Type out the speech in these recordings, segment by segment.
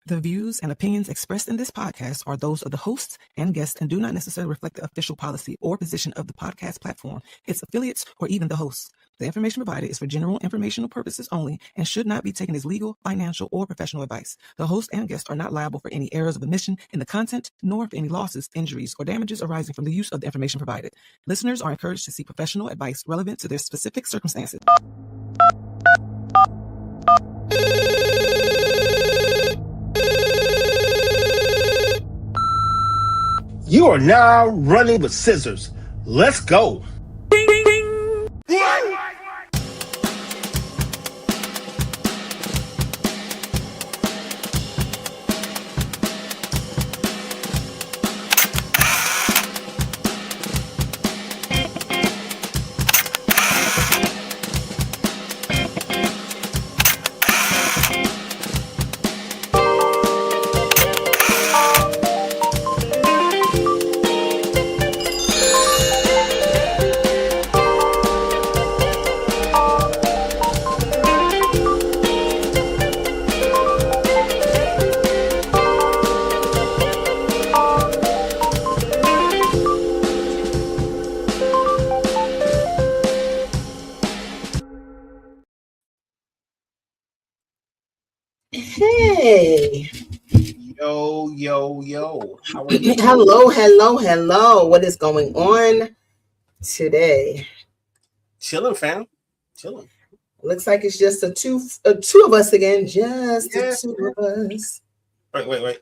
The views and opinions expressed in this podcast are those of the hosts and guests and do not necessarily reflect the official policy or position of the podcast platform, its affiliates, or even the hosts. The information provided is for general informational purposes only and should not be taken as legal, financial, or professional advice. The host and guests are not liable for any errors of omission in the content, nor for any losses, injuries, or damages arising from the use of the information provided. Listeners are encouraged to seek professional advice relevant to their specific circumstances. You are now running with scissors. Let's go. Hey. Yo. How are you? Hello. What is going on today? Chilling, fam. Chilling. Looks like it's just a two of us again. Just the two of us. Wait.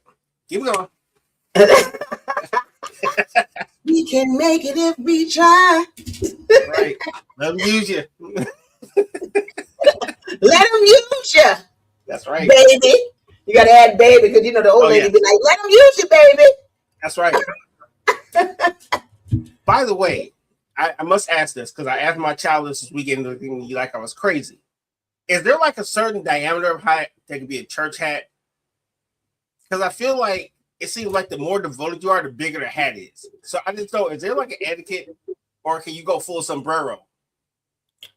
Keep going. We can make it if we try. Right. Let them use you. Let them use you. That's right. Baby. You got to add baby because, the old lady be like, let them use you, baby. That's right. By the way, I must ask this because I asked my child this weekend looking like I was crazy. Is there like a certain diameter of hat that could be a church hat? Because I feel like it seems like the more devoted you are, the bigger the hat is. So I just know, is there like an etiquette or can you go full sombrero?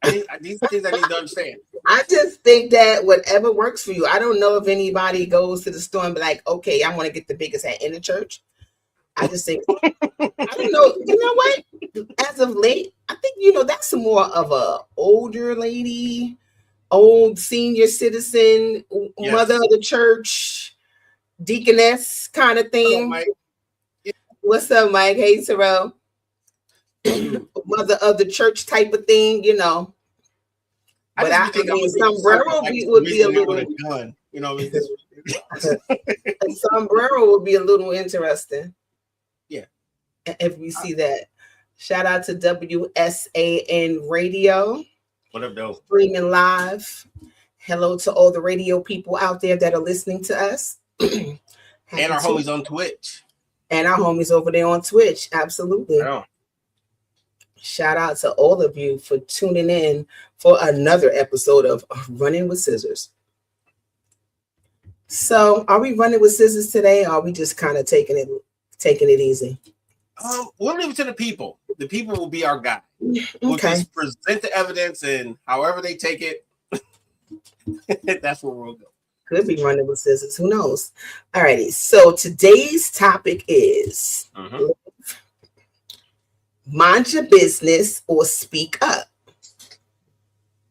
These things I need to understand. I just think that whatever works for you. I don't know if anybody goes to the store and be like, okay, I want to get the biggest hat in the church. I just think, I don't know. You know what? As of late, I think, that's more of a older lady, old senior citizen, mother of the church, deaconess kind of thing. Hello, Mike. What's up, Mike? Hey, Terrell. Mother of the church type of thing, But I mean, sombrero would be a little. Gun, a sombrero would be a little interesting. Yeah, if we see that. Shout out to WSAN Radio. What up, though? Streaming live. Hello to all the radio people out there that are listening to us. And our homies on Twitch. And our homies over there on Twitch. Absolutely. Oh. Shout out to all of you for tuning in for another episode of Running with Scissors. So, are we running with scissors today, or are we just kind of taking it easy? We'll leave it to the people. The people will be our guide. We'll Okay. just present the evidence, and however they take it, that's where we'll go. Could be running with scissors. Who knows? All righty. So today's topic is mind your business or speak up.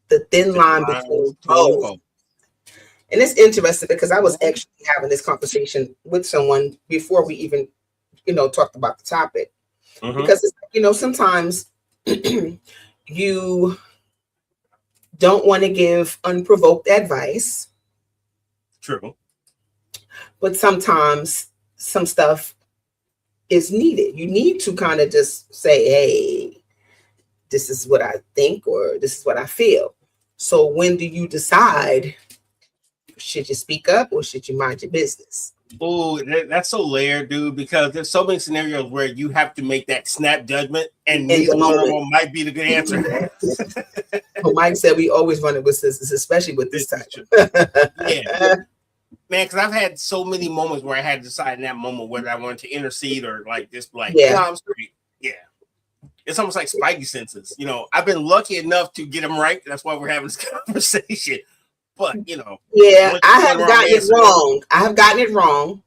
The thin line between both. And it's interesting because I was actually having this conversation with someone before we even, talked about the topic. Because, sometimes you don't want to give unprovoked advice. True. But sometimes some stuff is needed. You need to kind of just say, hey, this is what I think or this is what I feel. So when do you decide, should you speak up or should you mind your business? Oh, that's so layered, dude, because there's so many scenarios where you have to make that snap judgment and neither one of them might be the good answer. Well, Mike said we always run it with scissors, especially with this time. Yeah. Man, because I've had so many moments where I had to decide in that moment whether I wanted to intercede or just I'm straight. Yeah. It's almost like spidey senses. I've been lucky enough to get them right. That's why we're having this conversation. But yeah, I have gotten it wrong. I have gotten it wrong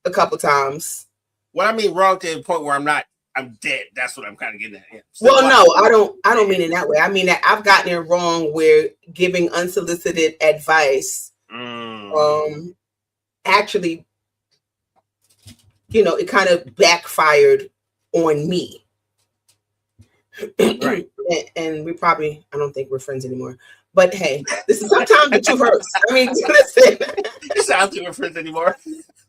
a couple times. What I mean wrong to the point where I'm dead. That's what I'm kind of getting at. Yeah. Well, no, I don't mean it that way. I mean that I've gotten it wrong where giving unsolicited advice, actually, it kind of backfired on me. Right. And I don't think we're friends anymore. But hey, this is sometimes the truth hurts. I mean, listen. You sound like we're friends anymore.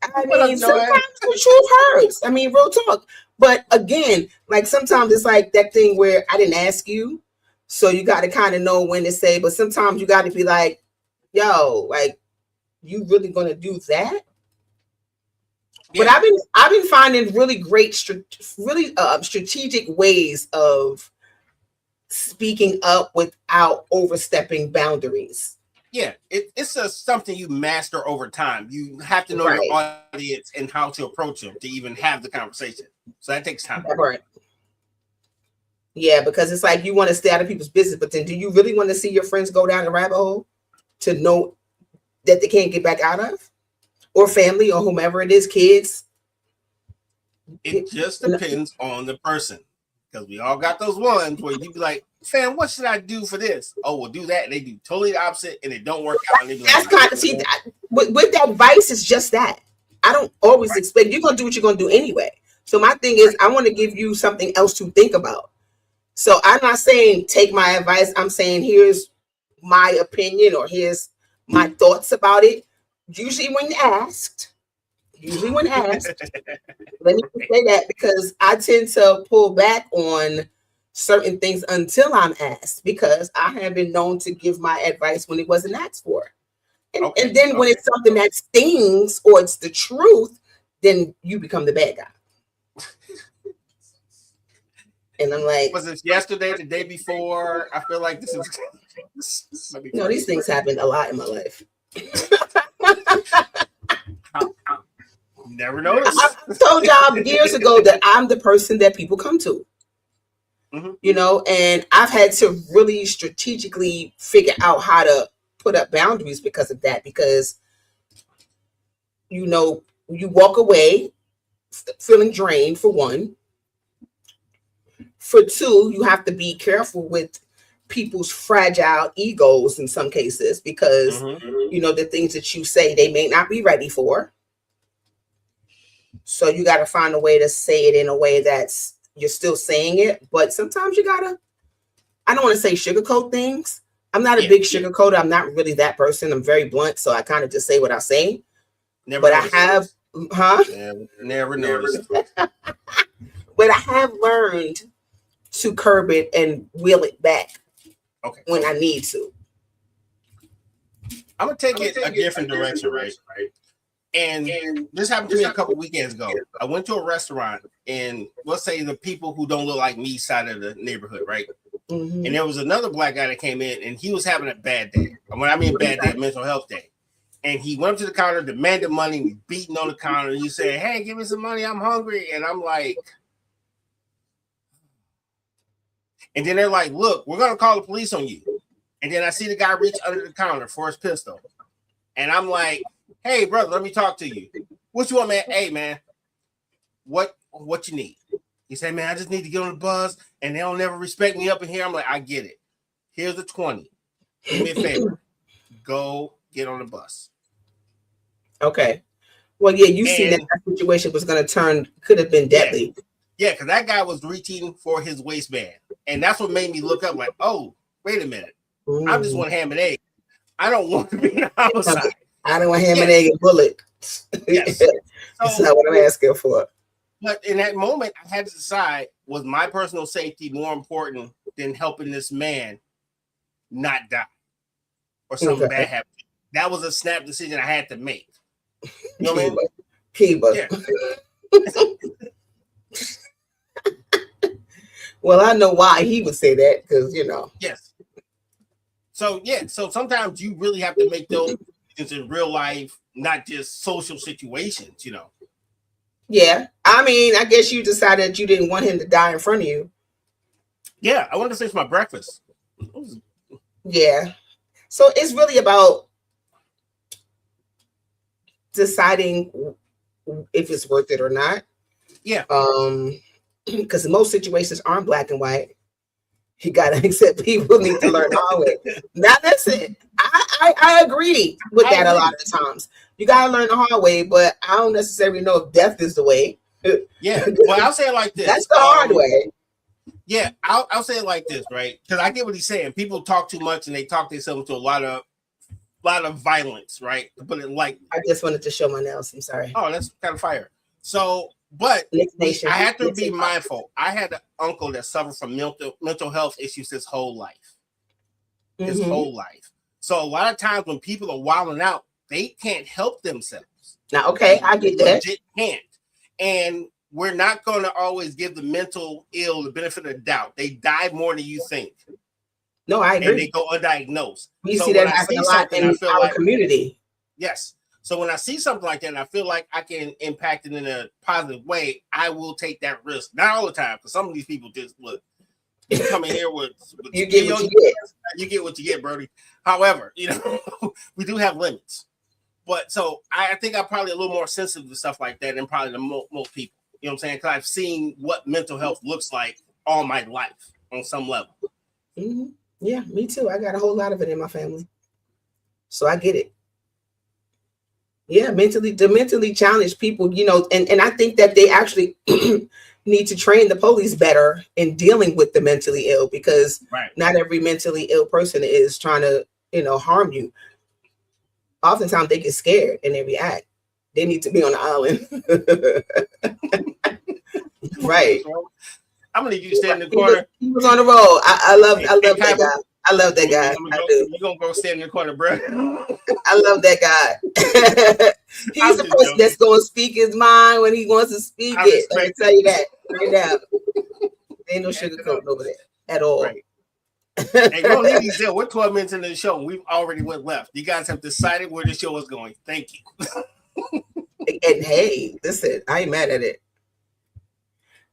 I mean, sometimes the truth hurts. I mean, real talk. But again, like sometimes it's like that thing where I didn't ask you, so you got to kind of know when to say. But sometimes you got to be like, "Yo, like, you really gonna do that?" Yeah. But I've been finding really great, strategic ways of speaking up without overstepping boundaries. Yeah, it's something you master over time. You have to know your audience and how to approach them to even have the conversation. So that takes time. Right. Yeah, because it's like you want to stay out of people's business, but then do you really want to see your friends go down the rabbit hole to know that they can't get back out of? Or family or whomever it is, kids? It just depends on the person. Because we all got those ones where you be like, fam, what should I do for this? Oh, we'll do that. And they do totally the opposite and it don't work out. That's kind of, see, with that advice, it's just that. I don't always expect you're going to do what you're going to do anyway. So my thing is, I want to give you something else to think about. So I'm not saying take my advice. I'm saying here's my opinion or here's my thoughts about it. Usually when asked, let me say that because I tend to pull back on certain things until I'm asked because I have been known to give my advice when it wasn't asked for. And then when it's something that stings or it's the truth, then you become the bad guy. And I'm like, was it yesterday, the day before? I feel like this is these things happen a lot in my life. Never noticed. I told y'all years ago that I'm the person that people come to. Mm-hmm. And I've had to really strategically figure out how to put up boundaries because of that. Because, you walk away feeling drained, for one. For two, you have to be careful with people's fragile egos in some cases because, the things that you say they may not be ready for. So you got to find a way to say it in a way that's you're still saying it. But sometimes you got to, I don't want to say sugarcoat things. I'm not a big sugarcoater. I'm not really that person. I'm very blunt. So I kind of just say what I say. Never noticed. But I have learned to curb it and wheel it back when I need to. I'm going to take it a different direction, right? And this happened to me a couple weekends ago. I went to a restaurant and let's say the people who don't look like me side of the neighborhood, right? Mm-hmm. And there was another black guy that came in and he was having a bad day. When I mean bad day, mental health day. And he went up to the counter, demanded money, and he's beating on the counter. And he said, "Hey, give me some money. I'm hungry." And I'm like, and then they're like, "Look, we're going to call the police on you." And then I see the guy reach under the counter for his pistol. And I'm like, "Hey, brother, let me talk to you. What you want, man? Hey, man, what you need?" He said, "Man, I just need to get on the bus, and they don't never respect me up in here." I'm like, "I get it. Here's the 20. Do me a favor. Go get on the bus." Okay. Well, yeah, you see that situation was going to could have been deadly. Yeah, because that guy was reaching for his waistband. And that's what made me look up like, oh, wait a minute. I just want ham and egg. I don't want to be on the outside. I don't want ham and egg and bullet. Yes. That's not what I'm asking for. But in that moment, I had to decide, was my personal safety more important than helping this man not die or something bad happen? That was a snap decision I had to make. You know what I mean? Kiba. Yeah. Well, I know why he would say that because, Yes. So sometimes you really have to make those decisions in real life, not just social situations, Yeah. I mean, I guess you decided you didn't want him to die in front of you. Yeah. I wanted to finish my breakfast. Yeah. So it's really about deciding if it's worth it or not. Yeah. Because most situations aren't black and white. You gotta accept people need to learn the hard way. Now listen, I agree with that a lot of the times. You gotta learn the hard way, but I don't necessarily know if death is the way. Yeah. Well, I'll say it like this. That's the hard way. Yeah, I'll say it like this, right? Because I get what he's saying. People talk too much and they talk themselves to a lot of violence, right? To put it lightly. I just wanted to show my nails. I'm sorry. Oh, that's kind of fire. So, but I had to be mindful. I had an uncle that suffered from mental health issues his whole life. His whole life. So a lot of times when people are wilding out, they can't help themselves. Now, okay, I get that. Legit can't. And we're not going to always give the mental ill the benefit of the doubt. They die more than you think. No, I agree. And they go undiagnosed. We see that happen a lot in our community. Yes. So when I see something like that and I feel like I can impact it in a positive way, I will take that risk. Not all the time, because some of these people just look. You come in here with you get what you get. You get what you get, Brody. However, we do have limits. But so I think I'm probably a little more sensitive to stuff like that than probably most people. You know what I'm saying? Because I've seen what mental health looks like all my life on some level. Mm-hmm. Yeah, me too. I got a whole lot of it in my family. So I get it. Yeah, mentally challenged people, and I think that they actually need to train the police better in dealing with the mentally ill, because not every mentally ill person is trying to, harm you. Oftentimes they get scared and they react. They need to be on the island. Right. I'm gonna need you to stand in the corner. He was on the road. I love that guy. I love that guy. You're gonna go stand in the corner, bro. I love that guy. He's the person that's gonna speak his mind when he wants to speak it. Let me tell you that right now. Ain't no sugarcoat over there at all. Right. Hey, you don't need these. We're 12 minutes into the show. We've already went left. You guys have decided where the show is going. Thank you. And hey, listen, I ain't mad at it.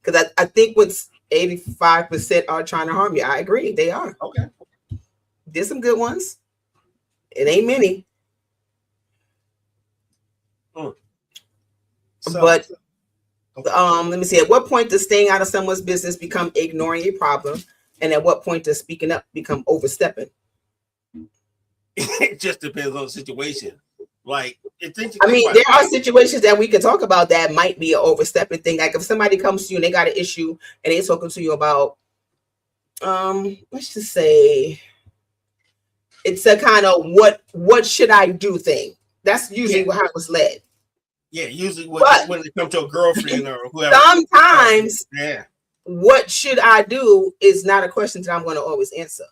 Because I think what's 85% are trying to harm you. I agree. They are. Okay. There's some good ones. It ain't many. But let me see. At what point does staying out of someone's business become ignoring a problem? And at what point does speaking up become overstepping? It just depends on the situation. Like, there are situations that we can talk about that might be an overstepping thing. Like if somebody comes to you and they got an issue and they're talking to you about, let's just say, it's a kind of what should I do thing. That's usually how it was led. Yeah, usually when it comes to a girlfriend or whoever. Sometimes, what should I do is not a question that I'm going to always answer.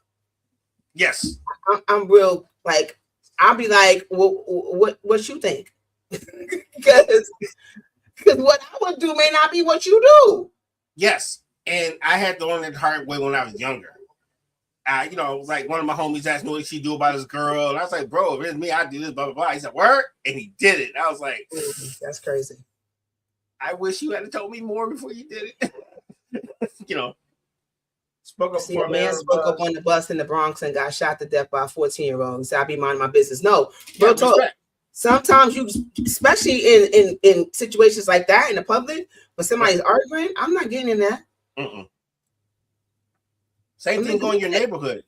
Yes, I'm real like. I'll be like, well, what you think? Because what I would do may not be what you do. Yes, and I had to learn it the hard way when I was younger. Like one of my homies asked me what she do about his girl, and I was like, bro, if it's me, I do this, blah blah blah. He said, "Word," and he did it. I was like, that's crazy. I wish you had told me more before you did it. Spoke up for a man spoke up on the bus in the Bronx and got shot to death by a 14-year-old. He said, "I'll be minding my business." No, real talk. Sometimes you, especially in situations like that in the public, when somebody's arguing, I'm not getting in that. Same thing going in your neighborhood.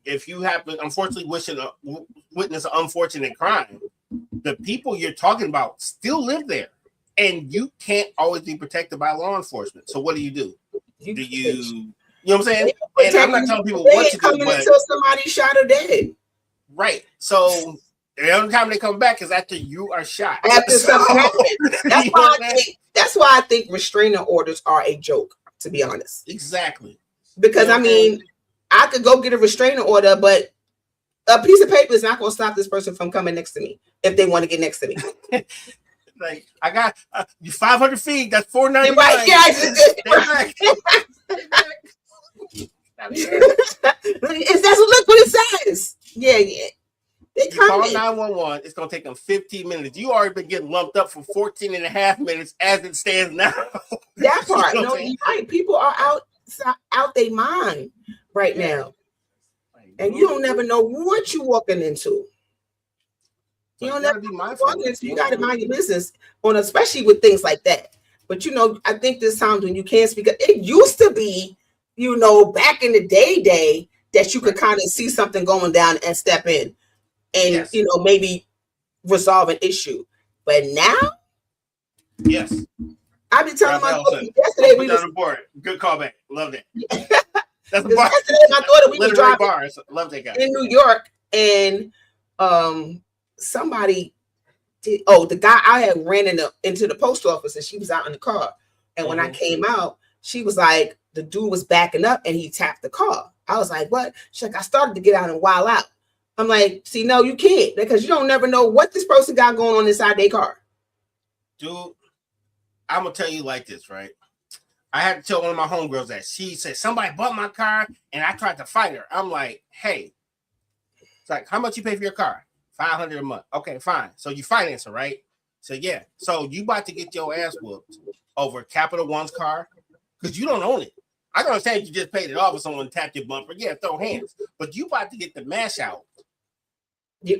If you happen, unfortunately, witness an unfortunate crime, the people you're talking about still live there, and you can't always be protected by law enforcement. So what do? You know what I'm saying? And I'm not telling people what to do, but until somebody's shot or dead. Right. So the only time they come back is after you are shot. After something happens. That's why I think restraining orders are a joke, to be honest. Exactly. Because I could go get a restraining order, but a piece of paper is not going to stop this person from coming next to me if they want to get next to me. Like, I got you 500 feet. That's $4.99. Right? Yeah. Is that look what it says? Yeah. They call 911. It's gonna take them 15 minutes. You already been getting lumped up for 14 and a half minutes as it stands now. That part. No, you're right. People are out their mind right now, and you don't never know what you're walking into. So you gotta be mindful. You gotta mind your business especially with things like that. But I think there's times when you can't speak up. It used to be, back in the day that you could kind of see something going down and step in and maybe resolve an issue. But now, yes, I've been telling my daughter yesterday. We done report. Good callback. Love that. That's the bar. Yesterday, my daughter we were driving bars. Love that guy in New York, and somebody did. Oh, the guy I had ran into the post office, and she was out in the car. And when I came out, she was like, the dude was backing up, and he tapped the car. I was like, what? She's like, I started to get out and wild out. I'm like, see, no, you can't, because you don't never know what this person got going on inside their car. Dude, I'm gonna tell you like this, right? I had to tell one of my homegirls that. She said somebody bought my car and I tried to fight her. I'm like, hey, it's like, how much you pay for your car? $500 a month. Okay, fine. So you finance it, right? So yeah. So you about to get your ass whooped over Capital One's car because you don't own it. I can understand you just paid it off, or someone tapped your bumper. Yeah, throw hands. But you about to get the mash out.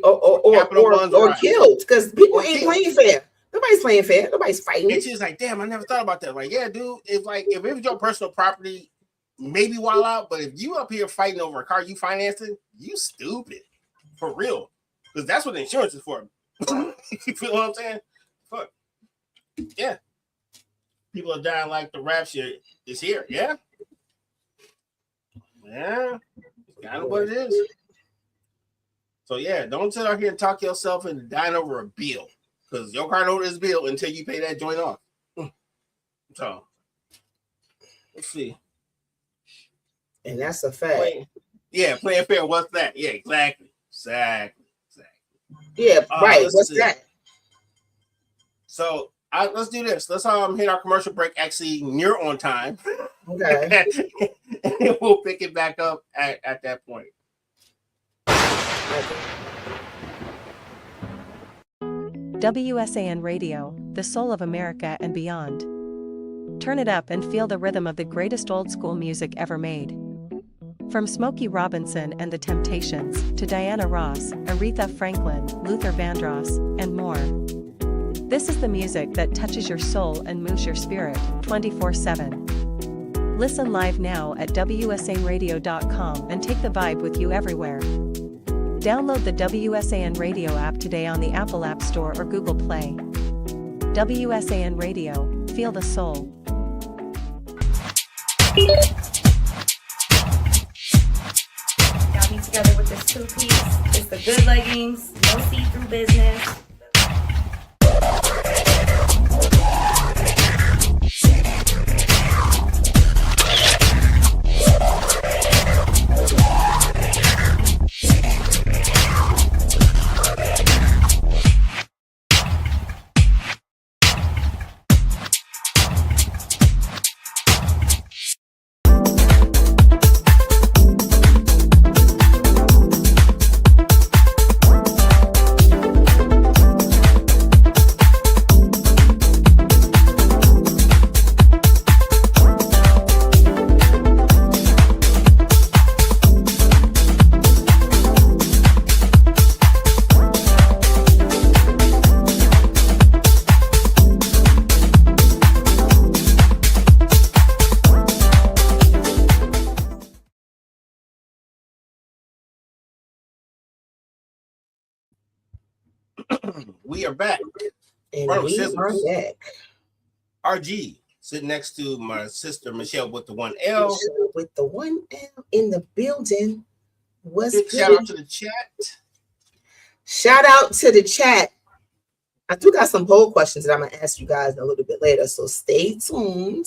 Or killed, because people ain't playing fair. Nobody's playing fair. Nobody's fighting. And she's like, damn, I never thought about that. Like, yeah, dude, if it was your personal property, maybe wild out. But if you up here fighting over a car you financing, you stupid. For real. Because that's what the insurance is for. You feel what I'm saying? Fuck. Yeah. People are dying like the rapture is here. Yeah. Yeah. Kind of what it is. So yeah, don't sit out here and talk yourself into dying over a bill. Because your car don't this bill until you pay that joint off. So, let's see. And that's a fact. Playing fair. What's that? Yeah, exactly. Yeah, right. What's that? So, let's do this. Let's hit our commercial break actually near on time. Okay. And we'll pick it back up at that point. Okay. WSAN Radio, the soul of America and beyond. Turn it up and feel the rhythm of the greatest old school music ever made. From Smokey Robinson and the Temptations to Diana Ross, Aretha Franklin, Luther Vandross, and more. This is the music that touches your soul and moves your spirit 24/7. Listen live now at WSANradio.com and take the vibe with you everywhere. Download the WSAN Radio app today on the Apple App Store or Google Play. WSAN Radio, feel the soul. Got me together with this two-piece. It's the good leggings, no see-through business. We are back. And we are back. RG sitting next to my sister Michelle with the 1L. With the 1L in the building. What's good? Shout out to the chat. Shout out to the chat. I do got some poll questions that I'm gonna ask you guys a little bit later, so stay tuned.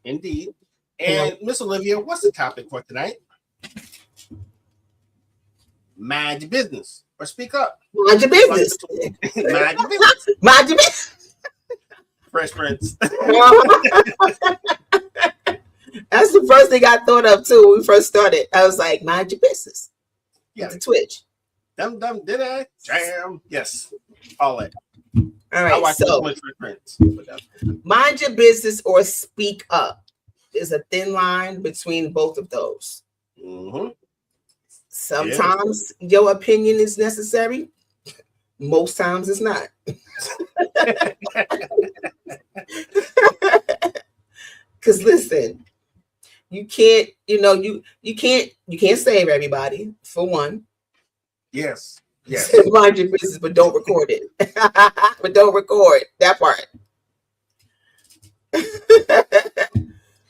Indeed. And Miss Olivia, what's the topic for tonight? Mind your business or speak up. Mind your business. Mind your business. Mind your business. Fresh Prince. That's the first thing I thought of too when we first started. I was like, mind your business. Yeah. The Twitch. Dum did I? Jam. Yes. All that. All right. So mind your business or speak up. There's a thin line between both of those. Mm-hmm. Sometimes your opinion is necessary. Most times it's not. Because listen, you can't, you can't save everybody, for one. Yes. Yes. Mind your business, but don't record it. But don't record that part.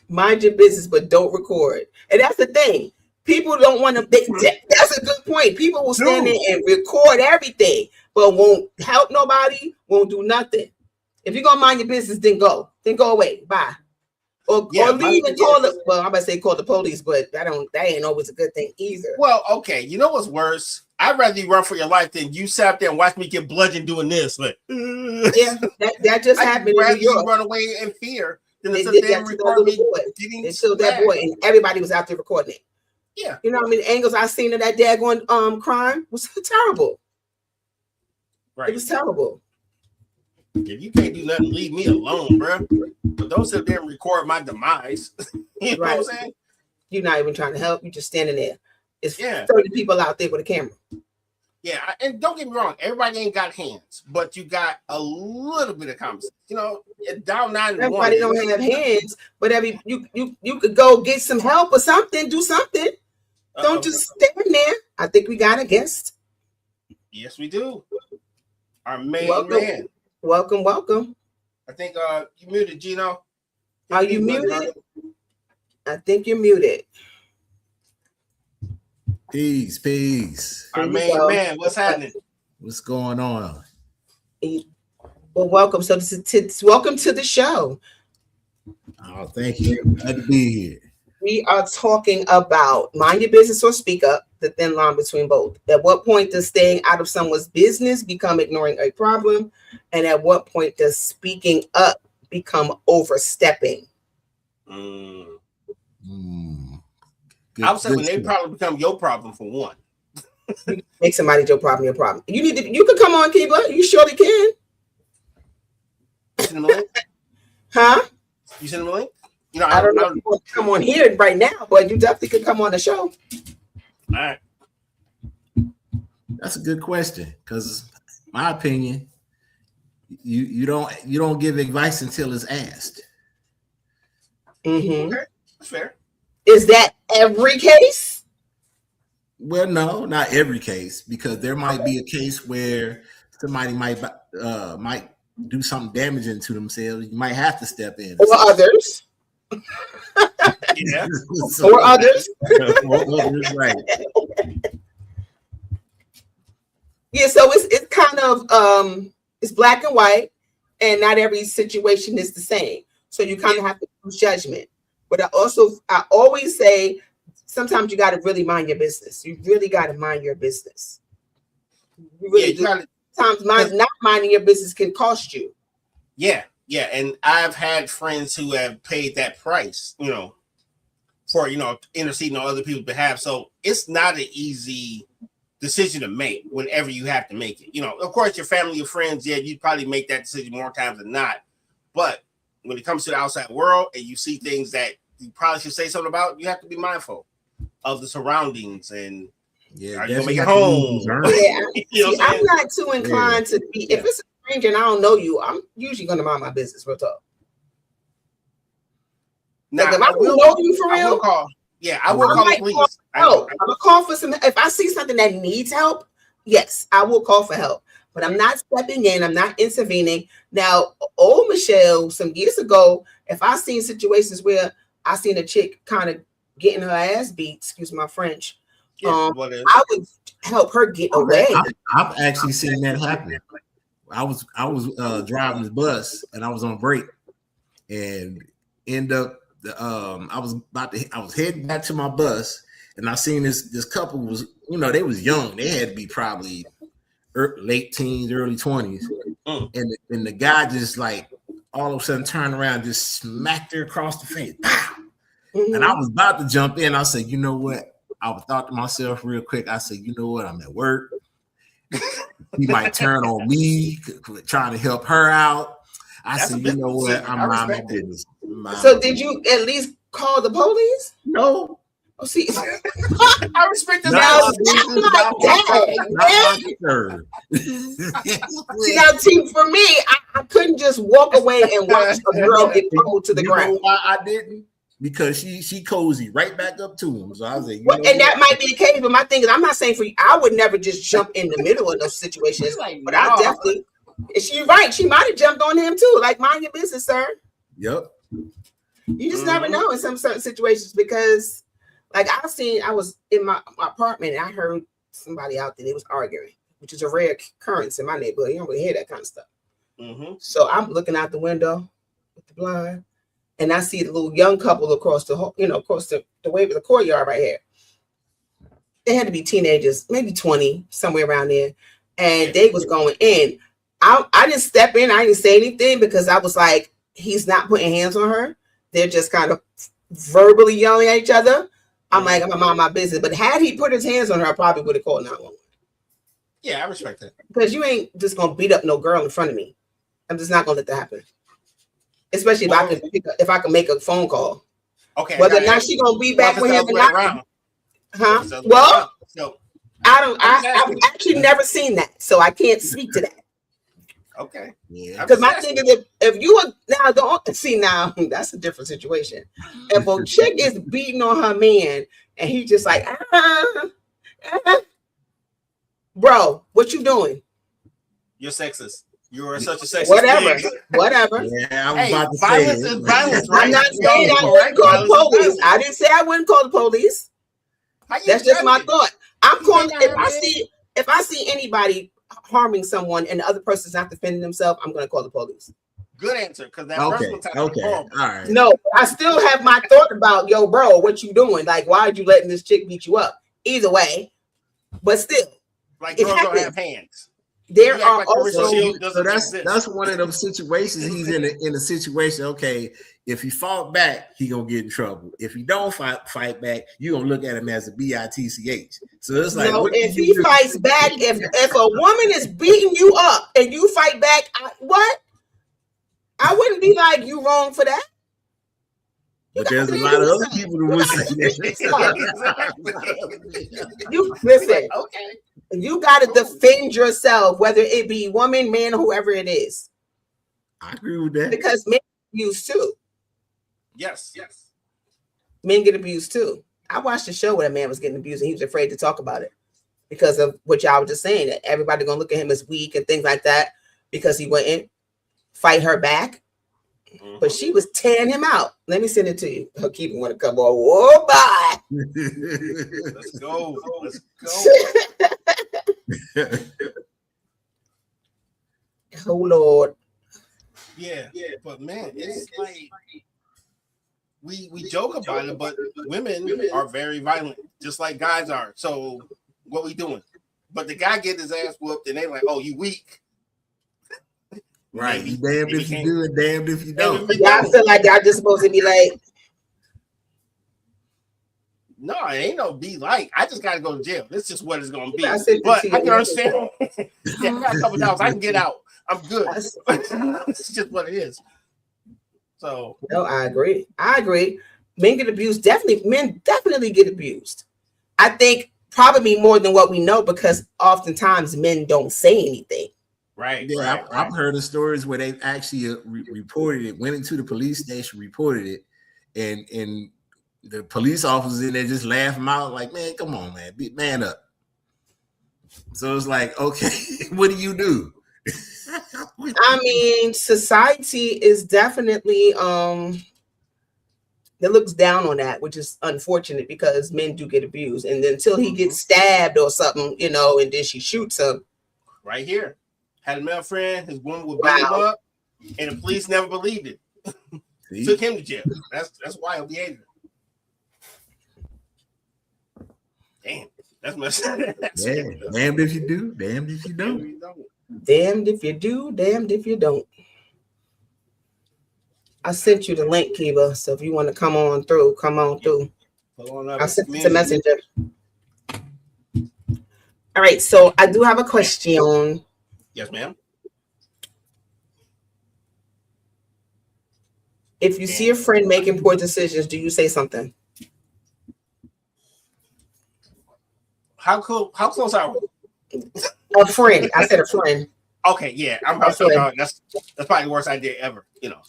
Mind your business, but don't record. And that's the thing. People don't want to. That's a good point. People will stand there and record everything, but won't help nobody, won't do nothing. If you're gonna mind your business, then go away. Bye. Or leave and call the. Well, I'm about to say call the police, but that ain't always a good thing either. Well, okay. You know what's worse? I'd rather you run for your life than you sat there and watch me get bludgeoned doing this. Like, yeah, that just happened. I'd rather you run away in fear than to sit there and record me getting that boy, and everybody was out there recording it. Yeah, you know how many angles I seen of that daggone crime was terrible. Right, it was terrible. If you can't do nothing, leave me alone, bro. But don't sit there and record my demise. You know what I'm saying? You're not even trying to help. You're just standing there. It's 30 people out there with a camera. Yeah, and don't get me wrong, everybody ain't got hands, but you got a little bit of common sense. You know, down 9 everybody don't have hands, but you could go get some help or something, do something. Don't just stand there. I think we got a guest. Yes, we do. Our main man. Welcome. I think you muted, Gino. Are you muted? I think you're muted. Peace. Our main man, what's happening? What's going on? Well, welcome. So welcome to the show. Oh, thank you. Glad to be here. We are talking about mind your business or speak up, the thin line between both. At what point does staying out of someone's business become ignoring a problem? And at what point does speaking up become overstepping? I would say when they probably become your problem for one. Make somebody your problem. You can come on, Kiba. You surely can. You send them a link? Huh? You send them a link? You know, I don't know if you want to come on here right now, but you definitely could come on the show. All right. That's a good question, because my opinion, you don't give advice until it's asked. Mm-hmm. Okay, that's fair. Is that every case? Well, no, not every case, because there might be a case where somebody might do something damaging to themselves. You might have to step in. Or others. Yeah. Or others. Right. Yeah, so it's kind of it's black and white, and not every situation is the same. So you kind of have to use judgment. But I always say sometimes you got to really mind your business. You really got to mind your business. You really do. Sometimes not minding your business can cost you. Yeah. And I've had friends who have paid that price, for, interceding on other people's behalf. So it's not an easy decision to make whenever you have to make it. Of course, your family, your friends, you'd probably make that decision more times than not. But when it comes to the outside world and you see things that you probably should say something about, you have to be mindful of the surroundings and are you gonna make it home? Yeah, I'm not too inclined to be. If it's a stranger and I don't know you, I'm usually gonna mind my business. Real talk. Now, if I don't know you for real, I will call the police. I'm gonna call for some. If I see something that needs help, yes, I will call for help. But I'm not stepping in. I'm not intervening. Now, old Michelle, some years ago, if I seen situations where I seen a chick kind of getting her ass beat, excuse my French, I would help her get away. I've actually seen that happen. I was driving the bus and I was on break, and end up I was heading back to my bus, and I seen this couple was they was young. They had to be probably late teens, early 20s, and the guy just like all of a sudden turned around, just smacked her across the face. And I was about to jump in. I said, you know what? I thought to myself real quick. I said, you know what? I'm at work. He might turn on me, trying to help her out. I said, you know what? I'm mind my business. So did you at least call the police? No. Oh, see, I respect this. now house. I'm like, dang, man. See, now, see, for me, I couldn't just walk away and watch a girl get pummeled to the You ground. know why I didn't? Because she cozy right back up to him. So I was like, Well, and that might be the case, but my thing is, I'm not saying for you. I would never just jump in the middle of those situations. Like, but I definitely, and she right, she might have jumped on him too. Like, mind your business, sir. Yep. You just never know in some certain situations because, like, I was in my apartment and I heard somebody out there, they was arguing, which is a rare occurrence in my neighborhood. You don't really hear that kind of stuff. So I'm looking out the window with the blind, and I see the little young couple across the way of the courtyard right here. They had to be teenagers, maybe 20, somewhere around there, and they was going in. I didn't step in. I didn't say anything because I was like, he's not putting hands on her. They're just kind of verbally yelling at each other. I'm like, I'm gonna mind my business. But had he put his hands on her, I probably would have called 911. Yeah, I respect that. Because you ain't just gonna beat up no girl in front of me. I'm just not gonna let that happen. Especially if I can make a phone call. Okay. Whether or not she gonna be back with him or not. Huh? Well, I've actually never seen that, so I can't speak to that. Okay. Yeah. Because my thing is, if you are now don't see now, that's a different situation. If a chick is beating on her man and he's just like, bro, what you doing? You're sexist. You are such a sexist. Whatever. Yeah, I was about to violence say is violence, right? I'm not saying I wouldn't call the police. I didn't say I wouldn't call the police. That's just my thought. I'm calling if I see anybody harming someone and the other person's not defending themselves, I'm going to call the police. Good answer, because that okay. All right. No, I still have my thought about, yo, bro, what you doing? Like, why are you letting this chick beat you up? Either way, but still, like girls don't have hands. There are also so that's one of them situations. He's in a situation. Okay, if he fought back, he gonna get in trouble. If he don't fight back, you gonna look at him as a bitch. So it's like, no, if he fights back, if a woman is beating you up and you fight back, I wouldn't be like, you wrong for that. But there's a lot of other people who would say that. You listen. Okay. You got to defend yourself, whether it be woman, man, whoever it is. I agree with that. Because men get abused too. Yes. Men get abused too. I watched a show where a man was getting abused and he was afraid to talk about it because of what y'all were just saying, that everybody gonna look at him as weak and things like that because he wouldn't fight her back. But she was tearing him out. Let me send it to you. I'll keep him when it come on. Whoa, bye. Let's go. Oh Lord. Yeah. But man, it's like we joke about it, but women are very violent, just like guys are. So what we doing? But the guy get his ass whooped, and they like, "Oh, you weak." Right. You damned if you do and damned if you don't. I feel like y'all just supposed to be like, no, it ain't no be like. I just gotta go to jail. This is just what it's gonna be. But I can understand. Yeah, I got a couple dollars. I can get out. I'm good. It's just what it is. So no, I agree. Men get abused. Men definitely get abused. I think probably more than what we know because oftentimes men don't say anything. Right. Yeah, I've heard of stories where they actually reported it, went into the police station, reported it, and the police officers in there just laugh them out like, man, come on, man up. So it's like, okay, what do you do? I mean, society is definitely it looks down on that, which is unfortunate because men do get abused, and until he gets stabbed or something, and then she shoots him. Right here. Had a male friend, his woman would beat him up, and the police never believed it. Took him to jail. That's wild behavior. Damn, that's much. Yeah, damned if you do, damned if you don't. Damned if you do, damned if you don't. I sent you the link, Kiva. So if you want to come on through, come on through. I sent it to Messenger. All right, so I do have a question. Yes, ma'am. If you see a friend making poor decisions, do you say something? How close are we? A friend. I said a friend. Okay, yeah. I'm about to say that's probably the worst idea ever. You know.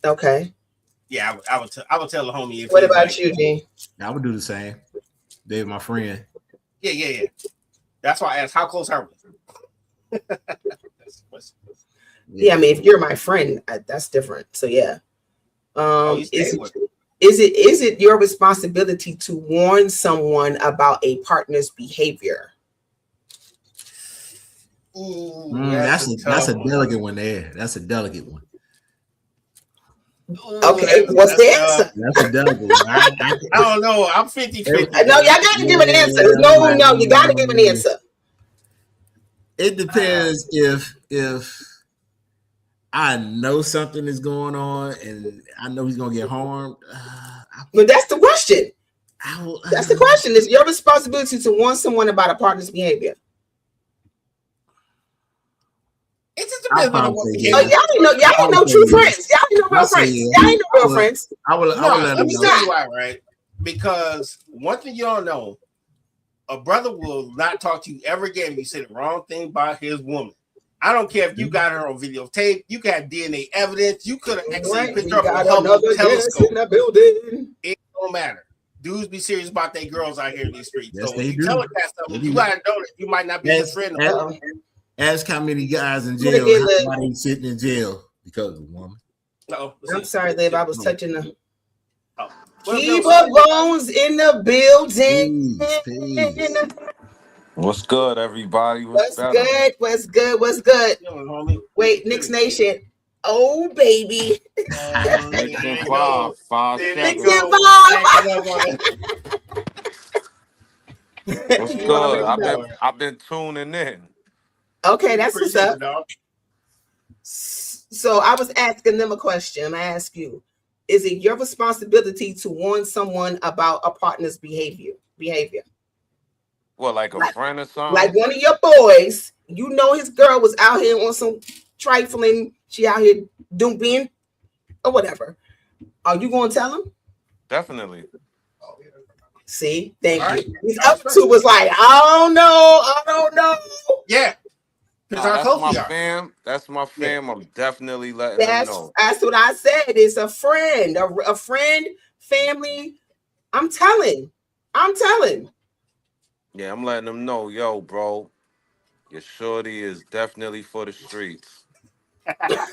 Okay. Yeah, I would tell the homie. If what about you, Gene? I would do the same. They're my friend. Yeah. That's why I asked, how close are we? Yeah, I mean, if you're my friend, that's different. So yeah. Is it your responsibility to warn someone about a partner's behavior? Ooh, that's a delicate one there. That's a delicate one. Okay, what's the answer? That's a delicate one. I don't know. I'm 50-50. No, y'all got to give an answer. No, you got to give an answer. It depends if I know something is going on and I know he's gonna get harmed. But that's the question. That's the question. It's your responsibility to warn someone about a partner's behavior. It just depends on what behavior. Y'all ain't no true friends. Y'all ain't no real friends. Y'all ain't no real friends. I will let me tell you why, right? Because one thing you don't know, a brother will not talk to you ever again if you say the wrong thing about his woman. I don't care if you got her on videotape, you got DNA evidence, you could have actually picked her up on a telescope. In the building. It don't matter. Dudes be serious about their girls out here in these streets. Yes, so they if do. You tell her that stuff, you gotta know that you might not be a friend. Ask how many guys in jail why they sitting in jail because of a woman. I'm sorry, Liv. I was touching the Kiva Bones in the building. Peace. What's good, everybody? What's good? Wait, Knicks Nation. Oh, baby. Knicks and 5, 5-7. Knicks and 5. What's good? I've been tuning in. Okay, that's what's up. So I was asking them a question. I ask you, is it your responsibility to warn someone about a partner's behavior? What, like a friend or something? Like one of your boys, you know his girl was out here on some trifling, she out here being or whatever. Are you going to tell him? Definitely. See, thank you. He's up to was like, I don't know. Yeah. That's my fam. That's my fam. I'm definitely letting them know. That's what I said. It's a friend, a friend, family. I'm telling. Yeah, I'm letting them know, yo, bro, your shorty is definitely for the streets. Because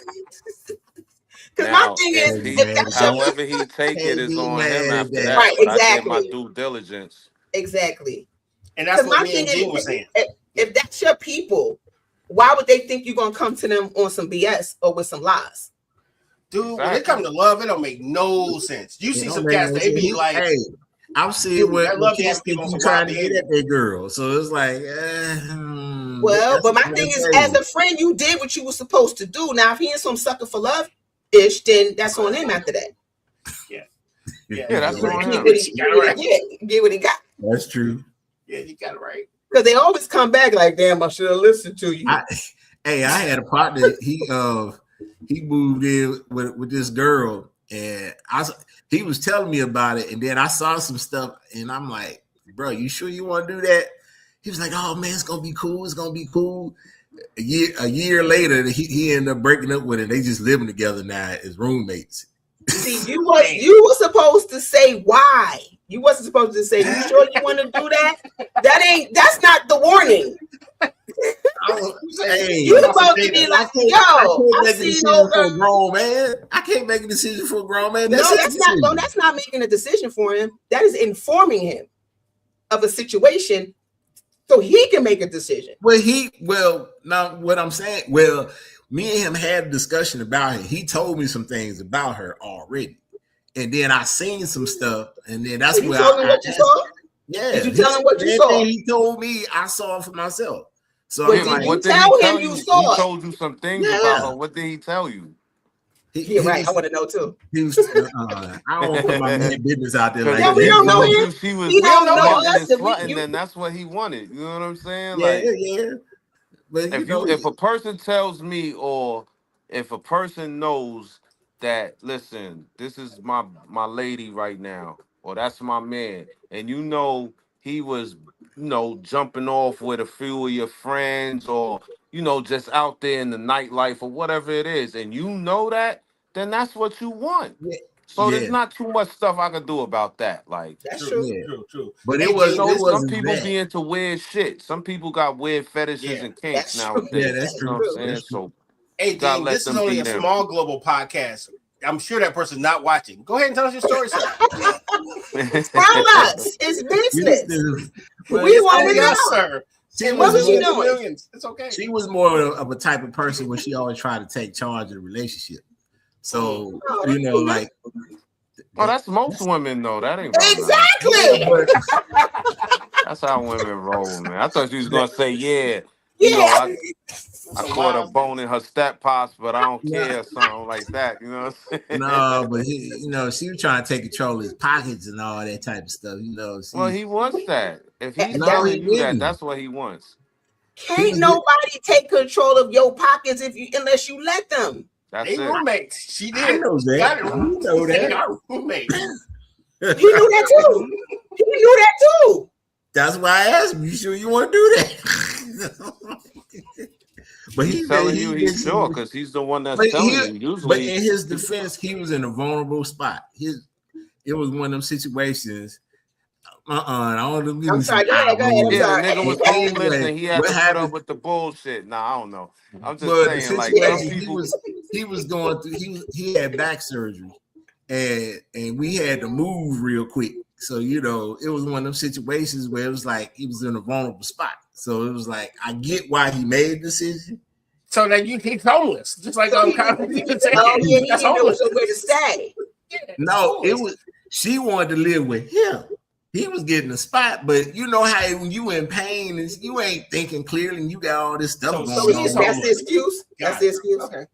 my thing is, however he take it is on him after that. Right, exactly. I did my due diligence. Exactly. And that's what me and Gene was saying. If that's your people, why would they think you're gonna come to them on some BS or with some lies? Dude, when it comes to love, it don't make no sense. You see some cats, they be like, hey, I'm seeing what cats think you trying to get at that girl. So it's like, well, but my thing is, as a friend, you did what you were supposed to do. Now, if he is some sucker for love-ish, then that's on him after that. Yeah, that's on him. Get what he got. That's true. Yeah, you got it right. Because they always come back like, damn, I should have listened to you. I had a partner. He moved in with this girl, and he was telling me about it, and then I saw some stuff, and I'm like, bro, you sure you want to do that? He was like, oh man, it's gonna be cool. It's gonna be cool. A year later, he ended up breaking up with her. They just living together now as roommates. See, you were supposed to say why. You wasn't supposed to say, you sure you want to do that? That's not the warning. You're supposed to be like, yo, I see for a grown man. I can't make a decision for a grown man. That's not making a decision for him. That is informing him of a situation so he can make a decision. Now what I'm saying, me and him had a discussion about it. He told me some things about her already. And then I seen some stuff, and then that's where what you saw? Yeah. Did you tell him what you saw? He told me I saw it for myself. So what did you tell him you saw? He told you some things about her. What did he tell you? Right. I want to know too. He was, I don't want to put my man business out there like that. We don't know him. He don't know us. Then that's what he wanted. You know what I'm saying? Yeah. But if a person tells me, or if a person knows that, listen, this is my lady right now, or that's my man, and you know he was jumping off with a few of your friends, or just out there in the nightlife or whatever it is, and that, then that's what you want. So there's Yeah, not too much stuff I can do about that. Like, That's True, true. true. but Hey, it was Gene, it some wasn't people that. be into weird shit. Some people got weird fetishes Yeah, and kinks That's true. Yeah, nowadays. that's That's You know true. what I'm true. saying? That's true. So hey, you gotta Gene, let this is them only be a them. small global podcast. I'm sure that person's not watching. Go ahead and tell us your story, sir. Tell us. It's business. Well, We It's want on to us, know. sir. she And What was was she millions and more, doing? millions. It's okay. she was more of a type of person where she always tried to take charge of the relationship. So Oh, that's cute. like Oh, that's most women though. That ain't about nothing. Exactly. but That's how women roll, man. I thought you was gonna say, yeah, Yeah. I Some caught a wild. bone in her step pops, but I don't nah, care, or something like that. You know what I'm saying? no, but she was trying to take control of his pockets and all that type of stuff. Well, he wants that. If he's No, That he telling you that, didn't. that's what he wants. He can't was nobody take control of your pockets unless you let them. That's They it. roommates. She I did. know She got that. it. You know They that. are roommates. He knew that too. He knew that too. That's why I asked him. You sure you want to do that? But He's telling you he's sure because he's the one that's telling you. But Usually, in his defense, he was in a vulnerable spot. It was one of them situations. I don't know. Give I'm me some sorry. Go ahead. I'm yeah, the sorry. nigga was Anyway, homeless and he had what to put up happened? with the bullshit. Nah, I don't know. I'm just But the saying, like some situation people. he was going through. He had back surgery, and we had to move real quick. So it was one of them situations where it was like he was in a vulnerable spot. So it was like I get why he made the decision. So that he's homeless, just like So I'm he, kind of saying. oh yeah, he That's didn't know homeless. somewhere to stay. No, it was she wanted to live with him. He was getting a spot, but you know how when you in pain and you ain't thinking clearly and you got all this stuff So going on. That's the excuse. That's the excuse. Okay.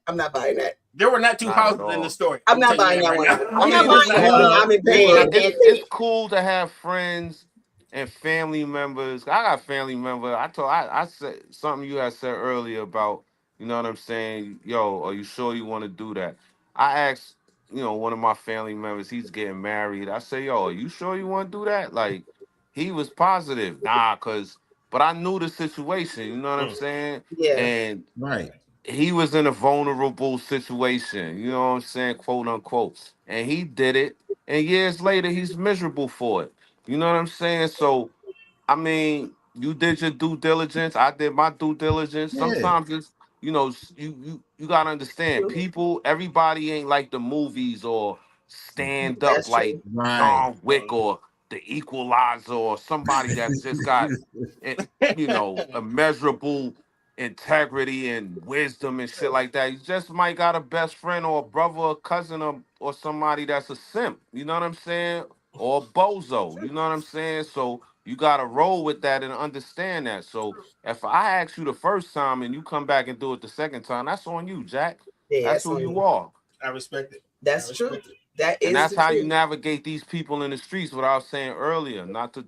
I'm not buying that. There were not two Not houses at all. in the story. I'm not telling buying you that right one. now. I'm not it's buying that one. cool. I'm in pain. It's cool to have friends and family members. I got family members. I said something you had said earlier about, you know what I'm saying? Yo, are you sure you want to do that? I asked, one of my family members, he's getting married. I say, yo, are you sure you want to do that? Like, he was positive. Nah, but I knew the situation, you know what I'm saying? Yeah. And Right. he was in a vulnerable situation, you know what I'm saying, quote unquote. And he did it. And years later, he's miserable for it. You know what I'm saying? So, I mean, you did your due diligence. I did my due diligence. Yeah. Sometimes it's, you gotta understand, people, everybody ain't like the movies or stand up That's like true. Right. John Wick or the Equalizer or somebody that's just got, eh, immeasurable integrity and wisdom and shit like that. You just might got a best friend or a brother or cousin or somebody that's a simp. You know what I'm saying? Or a bozo. You know what I'm saying? So you gotta roll with that and understand that. So if I ask you the first time and you come back and do it the second time, that's on you, Jack. Yeah, That's that's who on you you. are. I respect it. That's true. That And is that's the how you truth. navigate these people in the streets, what I was saying earlier. Not to,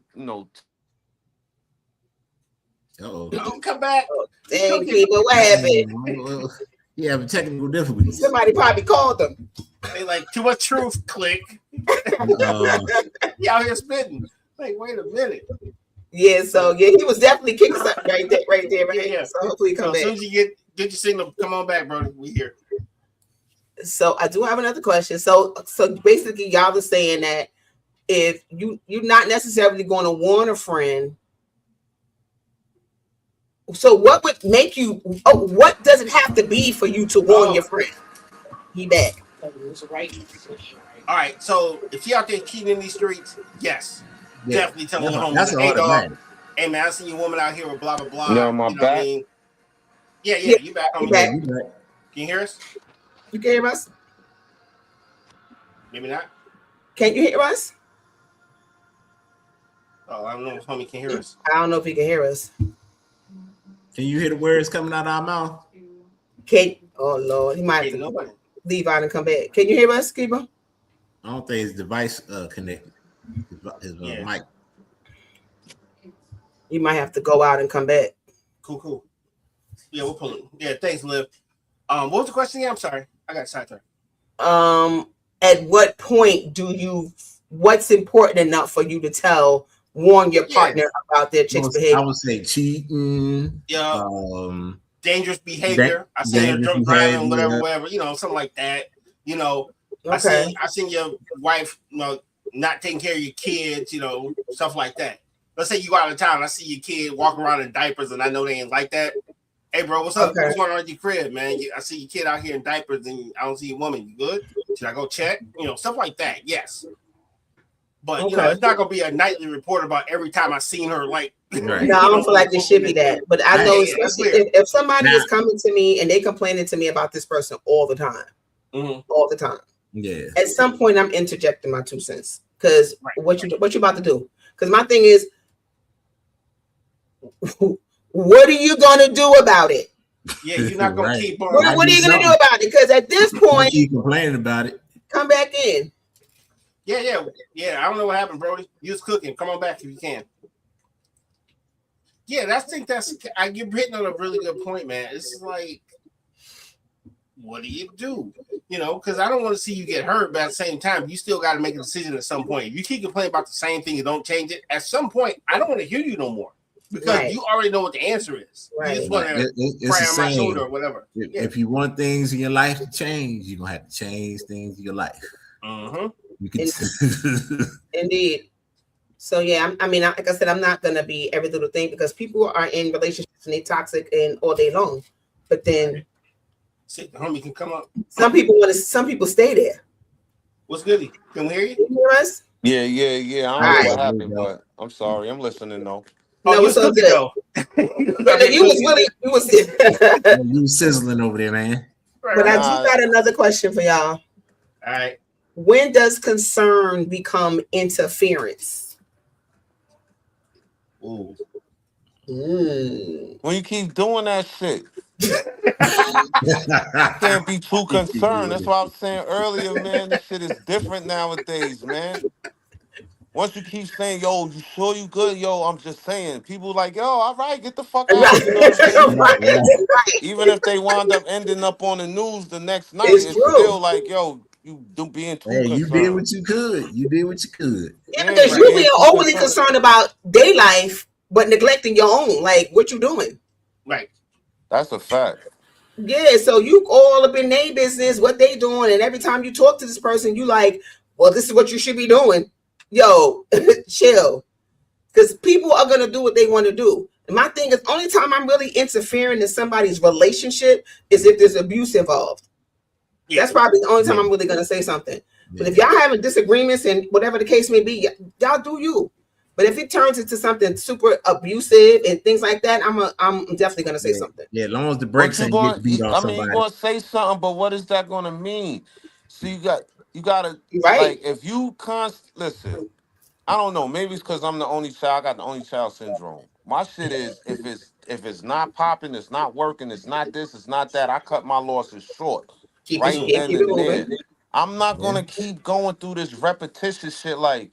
Uh-oh. Don't come back. Oh, dang, people, what happened? Yeah, having technical difficulties. Somebody probably called them. They like too much truth. Click. He out here spitting. Like, wait a minute. Yeah, so yeah, he was definitely kicking something right there, right? Yeah. So hopefully he So come as soon back. as you get your signal, come on back, bro. We here. So I do have another question. So basically, y'all was saying that if you're not necessarily going to warn a friend. So what would make you? Oh, what does it have to be for you to warn your friend? He back. All right. So if you out there cheating in these streets, yes, definitely tell the homies. That's Hey, dog. automatic. Hey, man, I see your woman out here with blah blah blah. You on my You know what I back? mean? Yeah, you back, homie. You back. Can you hear us? You can hear us? Maybe not. Can you hear us? Oh, I don't know if homie can hear us. I don't know if he can hear us. Can you hear the words coming out of our mouth? Oh Lord, he might have to Nobody. leave out and come back. Can you hear us, Kiba? I don't think his device connected. His mic. You might have to go out and come back. Cool. Yeah, we'll pull it. Yeah, thanks, Liv. What was the question again? I'm sorry. I got sidetracked. At what point what's important enough for you to tell warn your partner about their chick's behavior. I would say cheating. Yeah. Dangerous behavior. I seen her drunk driving, whatever, something like that. Okay. I seen your wife, not taking care of your kids, stuff like that. Let's say you go out of town, I see your kid walking around in diapers, and I know they ain't like that. Hey, bro, what's up? Okay. What's going on at your crib, man? I see your kid out here in diapers, and I don't see a woman. You good? Should I go check? Stuff like that. Yes. But it's not gonna be a nightly report about every time I seen her. Like, right. No, I don't feel like it should be that. But I know, especially if somebody is coming to me and they complaining to me about this person all the time, all the time. Yeah. At some point, I'm interjecting my 2 cents because what you about to do? Because my thing is, what are you gonna do about it? Yeah, you're not gonna keep on. What are you gonna do about it? Because at this point, keep complaining about it. Come back in. Yeah. I don't know what happened, Brody. You was cooking. Come on back if you can. Yeah, you're hitting on a really good point, man. It's like, what do you do? Because I don't want to see you get hurt, but at the same time, you still got to make a decision at some point. If you keep complaining about the same thing and don't change it, at some point, I don't want to hear you no more because you already know what the answer is. Right. You just want to cry on my shoulder or whatever. If you want things in your life to change, you're going to have to change things in your life. You can Indeed. So I mean, like I said, I'm not gonna be every little thing because people are in relationships and they're toxic and all day long. But then, the homie can come up. Some people stay there. What's good? Can we hear you? Can you hear us? Yeah. I don't know what happened, but I'm sorry. I'm listening though. No, it's so good. You was sizzling over there, man. But I just got another question for y'all. All right. When does concern become interference? Ooh. When you keep doing that shit. Can't be too concerned. That's why I was saying earlier, man. This shit is different nowadays, man. Once you keep saying, yo, you sure you good? Yo, I'm just saying. People like, yo, all right, get the fuck out. You know what I'm saying? Even if they wind up ending up on the news the next night, it's still like, yo, you being too concerned. You did what you could. Yeah, because you being overly concerned about their life, but neglecting your own. Like, what you doing? Right. That's a fact. Yeah, so you all up in their business, what they doing, and every time you talk to this person, you like, well, this is what you should be doing. Yo, chill. Because people are gonna do what they want to do. And my thing is, only time I'm really interfering in somebody's relationship is if there's abuse involved. Yeah. That's probably the only time I'm really gonna say something. Yeah. But if y'all having disagreements and whatever the case may be, y'all do you. But if it turns into something super abusive and things like that, I'm definitely gonna say something. Yeah, as long as the brakes ain't get beat on somebody. You're gonna say something, but what is that gonna mean? So you gotta right. Like if you listen, I don't know, maybe it's because I'm the only child, I got the only child syndrome. My shit is if it's not popping, it's not working, it's not this, it's not that, I cut my losses short. Keep then and there. I'm not gonna keep going through this repetitious shit like,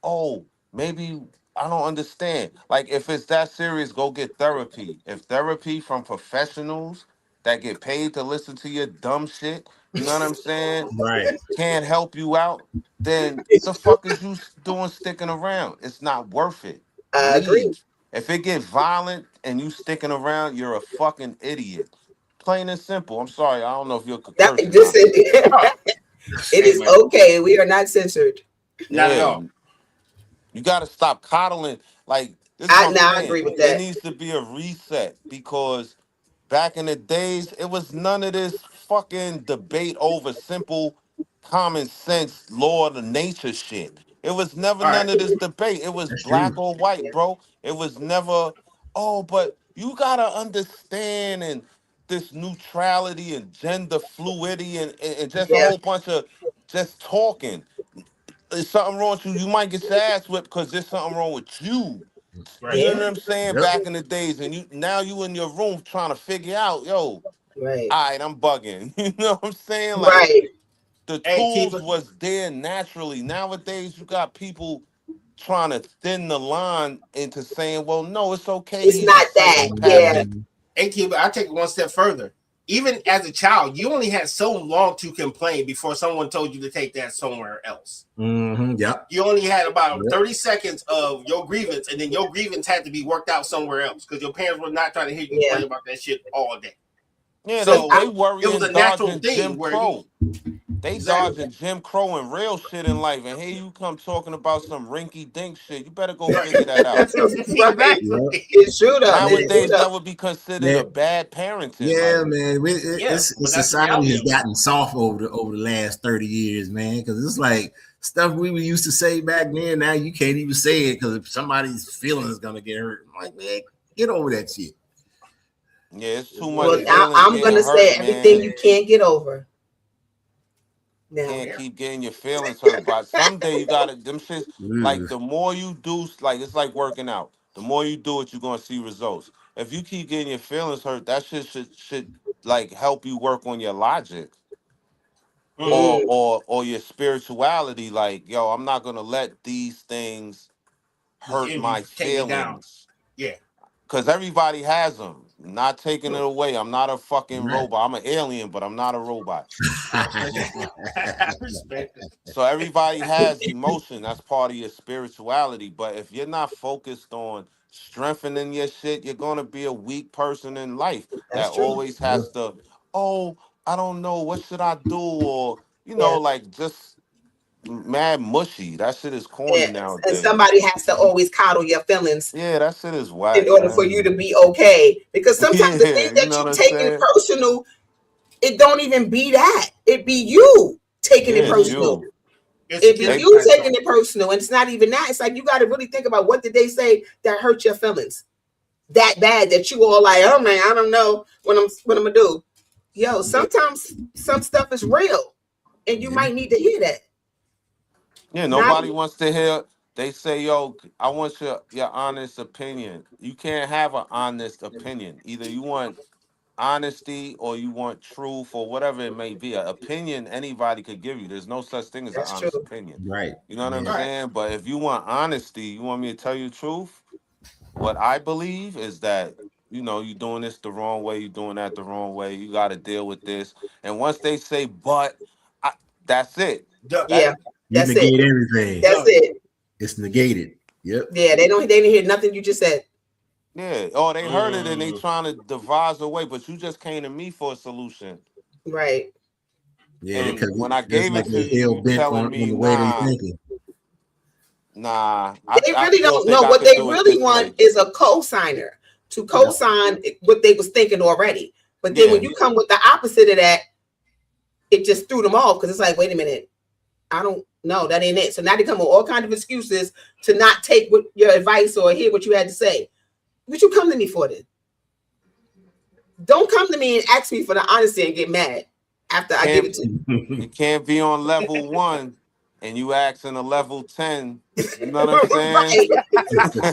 oh, maybe I don't understand. Like, if it's that serious, go get therapy. If therapy from professionals that get paid to listen to your dumb shit, you know what I'm saying? Right. Can't help you out, then the fuck is you doing sticking around? It's not worth it. Leave. If it gets violent and you sticking around, you're a fucking idiot. Plain and simple. I'm sorry. I don't know if you're It is okay. We are not censored. Not at all. You got to stop coddling. Like, this I agree with that. There needs to be a reset because back in the days, it was none of this fucking debate over simple common sense law of nature shit. It was never none of this debate. It was black or white, bro. It was never, but you got to understand and this neutrality and gender fluidity and just a whole bunch of just talking. There's something wrong with you. You might get your ass whipped because there's something wrong with you. Right. You know what I'm saying? Yep. Back in the days, and you in your room trying to figure out, yo, right? All right, I'm bugging. You know what I'm saying? Like, the tools was there naturally. Nowadays, you got people trying to thin the line into saying, well, no, it's okay. It's not that. Yeah. Hey, Cuba, I take it one step further. even as a child, you only had so long to complain before someone told you to take that somewhere else. Yep. You only had about 30 seconds of your grievance, and then your grievance had to be worked out somewhere else because your parents were not trying to hear you complain about that shit all day. Yeah, So they it was worrying a natural dodging thing Jim where Crow. They Exactly. dodging Jim Crow and real shit in life, and here you come talking about some rinky dink shit. You better go Right. figure that out. Right. Exactly. It's true though. It's true Nowadays, though. that would be considered a bad parenting. Yeah, Like, man. Yeah, It's but that's the society reality has of it. gotten soft over the last 30 years, man. Because it's like stuff we used to say back then. Now you can't even say it because if somebody's feelings is gonna get hurt, I'm like, man, get over that shit. yeah, it's too What much Well, it is. feelings I'm getting gonna say hurt, everything man. you can't get over. Now, Can't keep getting your feelings hurt. But someday you gotta them shits. Like Ugh. the more you do, like it's like working out. The more you do it, you're gonna see results. If you keep getting your feelings hurt, that shit should like help you work on your logic Mhm. or your spirituality. Like, yo, I'm not gonna let these things This hurt energy my take me down. feelings. Yeah. Cause everybody has them. Not taking it away. I'm not a fucking Right. robot. I'm an alien, but I'm not a robot. I respect it. So everybody has emotion. That's part of your spirituality. But if you're not focused on strengthening your shit, you're gonna be a weak person in life that that's true. always has to, oh, I don't know, what should I do? Or, Yeah. like just mad mushy. That shit is corny Yeah. And nowadays. somebody has to always coddle your feelings Yeah, that shit is in whack, order for you man. to be okay. Because sometimes the Yeah, thing you that know you what I'm taking saying? personal, it don't even be that. It be you taking Yeah, it it's personal. you. It be They Insecurity you type taking stuff. it personal. And it's not even that. It's like you got to really think about what did they say that hurt your feelings that bad that you all like, oh man, I don't know what I'm gonna do. Yo, sometimes some stuff is real and you Yeah. might need to hear that. Yeah, Not nobody wants to hear. They say, "Yo, I want your honest opinion." You can't have an honest opinion. Either you want honesty or you want truth or whatever it may be. An opinion anybody could give you. There's no such thing as an that's true. honest opinion. Right. You know what I'm Yeah. Right. saying? But if you want honesty, you want me to tell you the truth. What I believe is that you're doing this the wrong way. You're doing that the wrong way. You got to deal with this. And once they say, "But," I, that's it. Done. That Yeah, You that's it. negate everything. That's Done. it. It's negated. Yep. Yeah, they didn't hear nothing you just said. Yeah. Oh, they heard it and they Mm. trying to devise a way, but you just came to me for a solution. Right. Yeah, And because when I it's gave like it to they you, hell you bent telling on me, the way they nah, thinking. nah. They I really still don't think know. I What could they do it really this want way. is a co-signer to Yep. co-sign what they was thinking already. But then Yeah. when you come with the opposite of that, it just threw them off because it's like, wait a minute, I don't know, that ain't it. So now they come with all kinds of excuses to not take what your advice or hear what you had to say. What you come to me for then? Don't come to me and ask me for the honesty and get mad after I give it Can't to you. you can't be on level 1 and you asking a level 10. You know what I'm saying? Right.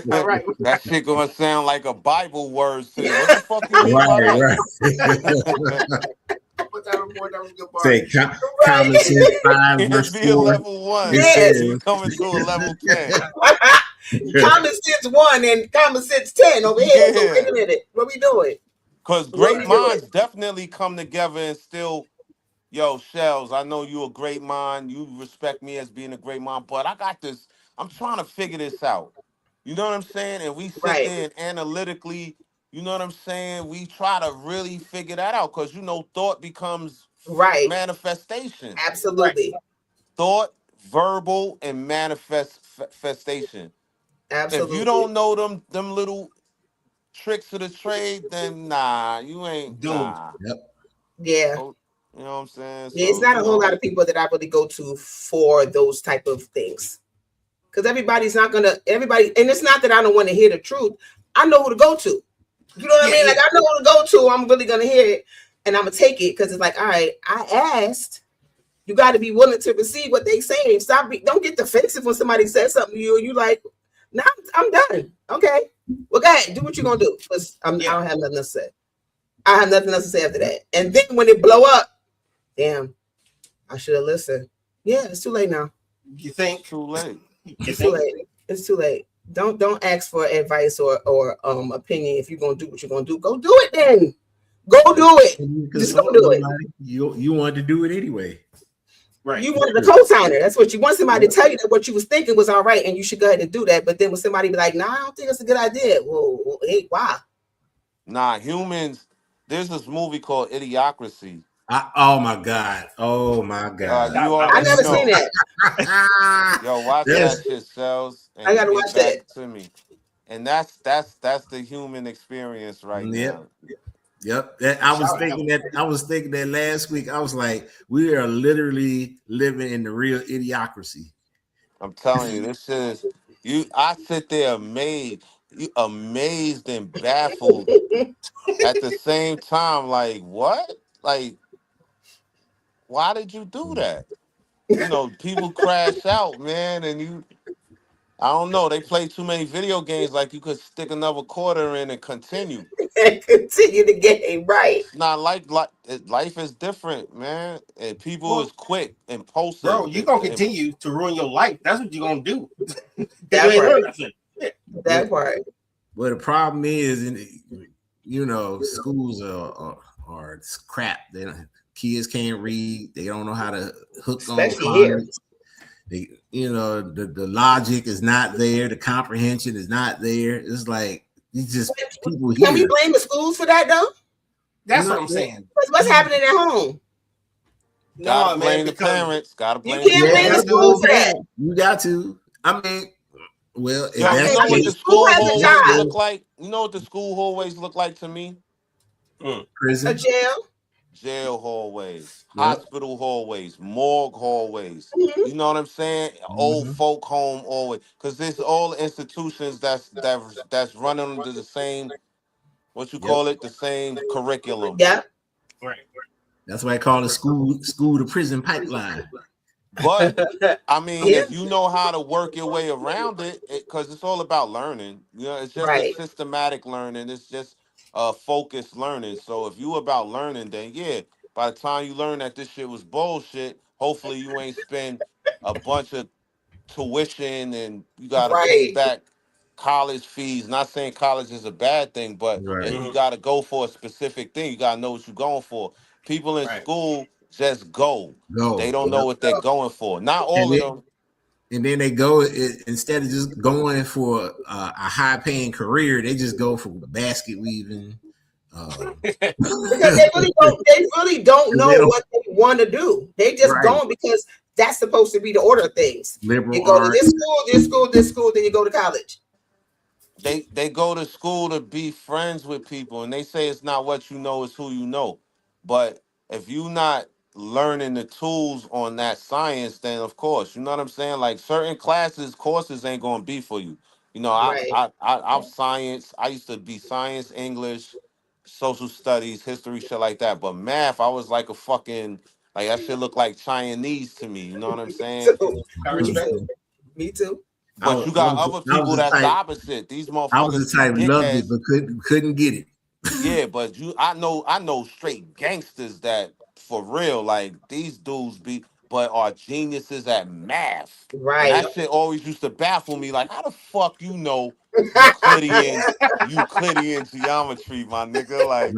Right. That shit gonna sound like a Bible words to you. What the fuck you mean by Right, that? right. Put that on board. That was a good part. Say common sense 5 Can't verse be a 4. level 1 It Yes. and you says coming to a level 10. Common sense 1 and common sense 10 over here. So wait Yeah. a minute. What we doing? Cause What great we doing? minds definitely come together and still, yo, Shells, I know you a great mind. You respect me as being a great mind, but I got this. I'm trying to figure this out. You know what I'm saying? And we sit Right. there and analytically, you know what I'm saying? We try to really figure that out because thought becomes Right. manifestation. Right. Absolutely. Thought, verbal, and manifestation. If you Absolutely. don't know them little tricks of the trade, then nah, you ain't Doomed. nah. yep. Yeah. Oh, you know what I'm saying? Yeah. It's So, not a whole lot of people that I really go to for those type of things. Because everybody's not gonna everybody, and it's not that I don't want to hear the truth. I know who to go to. You know what I mean? Like I know who to go to. I'm really gonna hear it and I'm gonna take it because it's like, all right, I asked. You got to be willing to receive what they say. Don't get defensive when somebody says something to you and you like, nah, I'm done. Okay. Well, go ahead, do what you're gonna do. Because I don't have nothing else to say. I have nothing else to say after that. And then when it blow up, damn, I should have listened. Yeah, it's too late now. You it's think? too late. It's too late. It's too late. Don't ask for advice or opinion if you're gonna do what you're gonna do. Go do it then. Go do it. You Just go consult do it. nobody. You wanted to do it anyway. Right. You wanted a co-signer. That's what you want, somebody to tell you that what you was thinking was all right and you should go ahead and do that. But then when somebody be like, nah, I don't think that's a good idea. Well, hey, why? Nah, humans. There's this movie called Idiocracy. Oh my God. You I already never know. seen that. Yo, watch that shit, Cells, I gotta and watch get back that. to me. And that's the human experience right now. Yep. I was thinking that last week. I was like, we are literally living in the real idiocracy. I'm telling you, this shit is you. I sit there amazed and baffled at the same time. Like what? Like why did you do that? You know, people crash out, man, and I don't know. They play too many video games. Like you could stick another quarter in and continue. And continue the game, right? It's not like life is different, man. And people Well, is quick, impulsive. bro, you're gonna continue to ruin your life. That's what you're gonna do. That You ain't part. learn nothing. That part. Well, the problem is, schools are crap. Kids can't read. They don't know how to hook Especially on here. phonics. The logic is not there. The comprehension is not there. It's like it's just people here. Can we blame the schools for that though? That's what I'm saying. What's happening at home? Gotta No, blame man, the because parents. Gotta blame You can't the blame the parents. schools for that. You got to. I mean, well, if Yo, that's you know what the the case, school has a hallways job. look like? You know what the school hallways look like to me? A prison. jail. Jail hallways, Yep. hospital hallways, morgue hallways. Mhm. You know what I'm saying? Old folk home hallway. Because there's all institutions that's running under the same, what you call it, the same curriculum. Yeah. right. That's why I call it school to prison pipeline. But I mean, Yeah. if you know how to work your way around it, because it's all about learning. You know, it's just a Right. systematic learning. It's just focused learning. So if you about learning, then yeah, by the time you learn that this shit was bullshit, hopefully you ain't spend a bunch of tuition and you got to pay Right. back college fees. Not saying college is a bad thing, but Right. if you got to go for a specific thing, you got to know what you're going for. People in Right. school just go. Go. They don't know what they're going for. Not all of them. And then they go instead of just going for a high paying career, they just go for basket weaving. Because they really don't know what they want to do. They just going because that's supposed to be the order of things. Liberal You go to arts. this school, then you go to college. They go to school to be friends with people, and they say it's not what you know, it's who you know. But if you not learning the tools on that science, then of course, you know what I'm saying. Like certain courses ain't gonna be for you. You know, Right. I'm science. I used to be science, English, social studies, history, shit like that. But math, I was like a fucking like that shit looked like Chinese to me. You know what I'm saying? So, I respect. me too. But you got other people that's the opposite. These I was motherfuckers the type be loved it dickheads. but couldn't get it. Yeah, but I know straight gangsters that for real, like these dudes but are geniuses at math. And Right. that shit always used to baffle me. Like, how the fuck you know Euclidean geometry, my nigga? Like,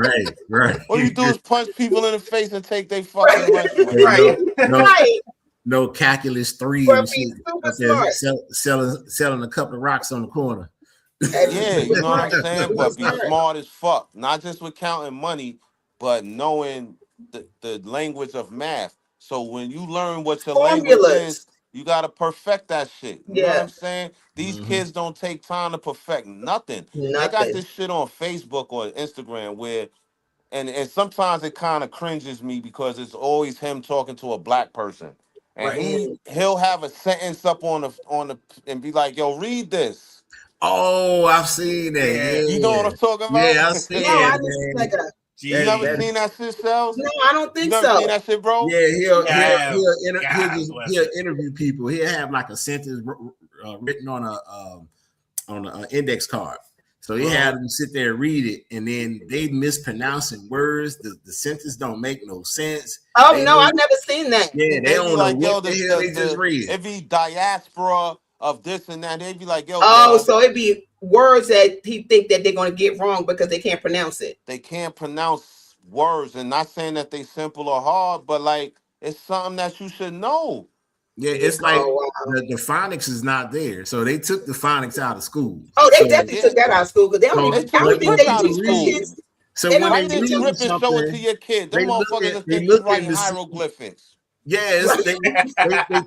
Right. all you do is punch people in the face and take their fucking lunch money. Right. Right. No calculus 3 Or and be shit. super Up there smart. selling a couple of rocks on the corner. Yeah, you know what I'm saying? Super But be smart. smart as fuck. Not just with counting money, but knowing the language of math. So when you learn what your language is, Formulas. you gotta perfect that shit. You know what Yeah. I'm saying? These kids don't take time to perfect nothing. They got Nothing. this shit on Facebook or Instagram where and sometimes it kind of cringes me because it's always him talking to a black person. And Right. he'll have a sentence up on the and be like, yo, read this. Oh, I've seen that. Yeah. You know what I'm talking about? Yeah, I see No, I it, just man. like a You never That- seen that shit, Cells? no, I don't You think never so. seen that shit, bro? Yeah, he'll God, he'll interview people. He'll have like a sentence written on a index card. So he had them sit there and read it, and then they mispronouncing words. The sentence don't make no sense. Oh They no, don't- I've never seen that. Yeah, they They don't be know like, yo, what the hell they just read. it be diaspora of this and that. They be like, yo, Oh, so it'd be words that he think that they're gonna get wrong because they can't pronounce it. they can't pronounce words, and not saying that they simple or hard, but like it's something that you should know. Yeah, it's like Oh wow. the phonics is not there, so they took the phonics out of school. Oh, they So, definitely Yeah, took that out of school because they don't so even. they I took don't the think books they out of teach them read, school. kids. so They when don't they Write even a teach them. read script and show it to something, your kid. Them they motherfuckers will they think you looking writing to see. hieroglyphics. Yes, Right. they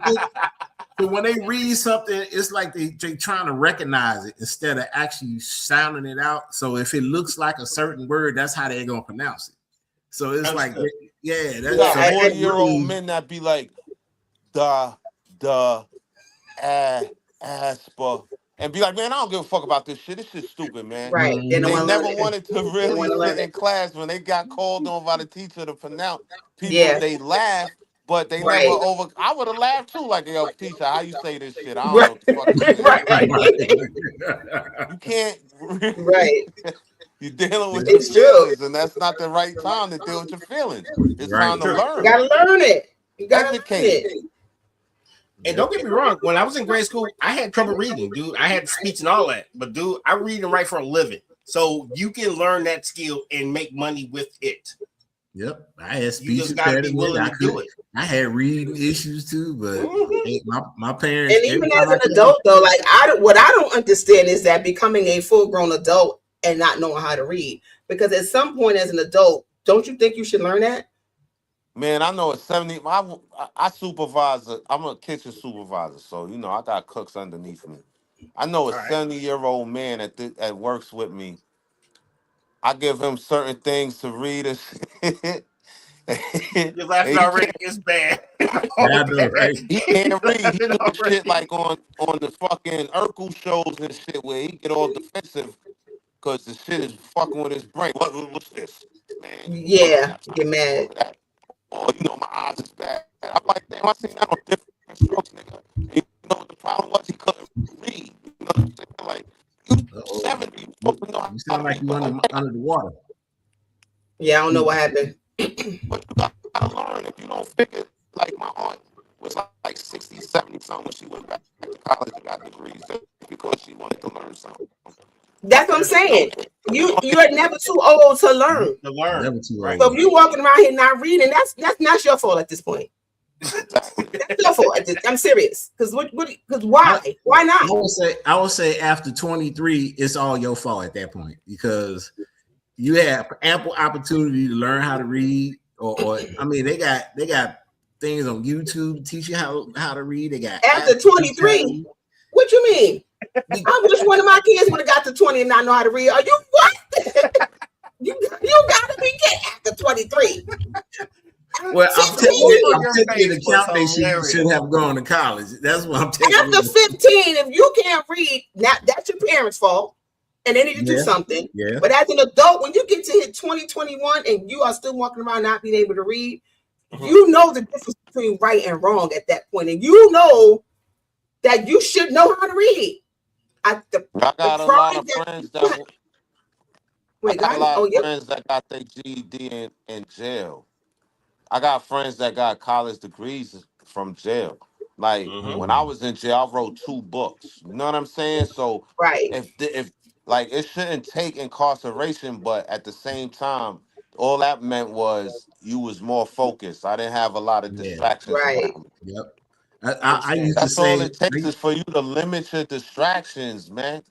think. So when they read something, it's like they trying to recognize it instead of actually sounding it out. So if it looks like a certain word, that's how they're gonna pronounce it. So it's like, Understood. yeah, You Yeah, so got they I 40-year-old really, men that be like the asper and be like, man, I don't give a fuck about this shit. This shit's stupid, man. right. They don't They want to learn never it. wanted to They don't really want to sit learn in it. class when they got called on by the teacher to pronounce people. Yeah. They laugh, but they never Right. over. I would have laughed too, like, yo, teacher, how you say this shit? I don't know Right. what the fuck you saying. Right. You can't. Right. You're dealing with your It's true. feelings, and that's not the right time to deal with your feelings. It's right. time to True. You learn, gotta learn it. You gotta learn educate. it. And Yep. don't get me wrong, when I was in grade school, I had trouble reading, dude. I had speech and all that, but dude, I read and write for a living, so you can learn that skill and make money with it. Yep. I had You speech just got to be impediment. willing to do it. I had reading issues too, but hey, my parents, And every even time as I an came, adult, though, like what I don't understand is that becoming a full grown adult and not knowing how to read. Because at some point, as an adult, don't you think you should learn that? Man, I know at 70. I supervise. I'm a kitchen supervisor, so you know I got cooks underneath me. I know a All right. 70-year-old man that works with me. I give him certain things to read and shit. And You're laughing he already. can't It's bad. I know, right? he can't read. He Laughing doing shit already. like on the fucking Urkel shows and shit where he get all defensive because the shit is fucking with his brain. What's this? Man, I don't Yeah, got time get for all mad. of that. Oh, you know, my eyes is bad. I'm like, damn, I seen that on different strokes, nigga. And you know what the problem was? He couldn't read. You know what I'm saying? Like, you Uh-oh. 70, you supposed to know You how sound to like read, you but like, under the water. Yeah, I don't know what happened. but you gotta learn if you don't figure. Like, my aunt was like 60, 70 something when she went back to college and got degrees just because she wanted to learn something. That's what I'm Understood. saying. You're never too old to Yep. learn. To learn. Never too Right. So old. if you walking around here not reading, that's not your fault at this point. Exactly. That's your fault. I'm serious. Because because I, why? Why not? I would say after 23, it's all your fault at that point because you have ample opportunity to learn how to read, or I mean, they got things on YouTube to teach you how to read. They got apps After to teach you how to 23, what you mean? read. I wish one of my kids would have got to 20 and not know how to read. Are you what? you gotta be kidding after 23. Well, I'm taking 15. it. I'm Your taking face into account they was hilarious. should have gone to college. That's what I'm taking. After 15, if you can't read, now that's your parents' fault. And they need to do something. Yeah. But as an adult, when you get to hit 2021 and you are still walking around not being able to read, you know the difference between right and wrong at that point. And you know that you should know how to read. I got a lot of friends that Wait, I got a guys? lot Oh, of yeah. friends that got their GED in jail. I got friends that got college degrees from jail. Like when I was in jail, I wrote 2 books. You know what I'm saying? So Right. if like it shouldn't take incarceration, but at the same time, all that meant was you was more focused. I didn't have a lot of Yeah. distractions Right. around me. Yep. I used to That's all say. it takes is for you to limit your distractions, man.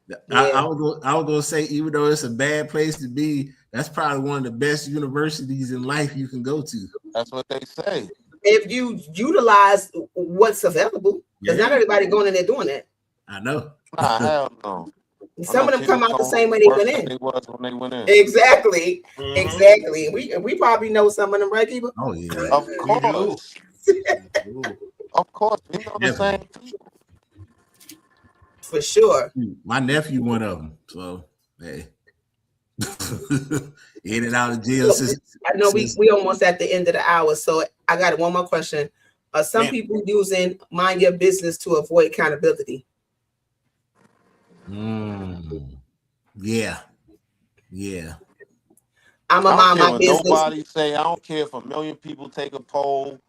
Yeah. I was gonna say, even though it's a bad place to be, that's probably one of the best universities in life you can go to. That's what they say. If you utilize what's available, because not everybody going in there doing that. I know. Nah, hell no. I Some know of them come kids out the come same way they worse went than in. they was when they went in. Exactly. Exactly. We probably know some of them, right, Keeper? Oh yeah. Of We do. course. Of course. We know the same Definitely. people. For sure. My nephew, one of them. So hey, in and out of jail Look, since. I know we almost at the end of the hour, so I got one more question. Are some people using mind your business to avoid accountability? Yeah. Yeah. I'm a I don't mind care my what business. nobody say. I don't care if a million people take a poll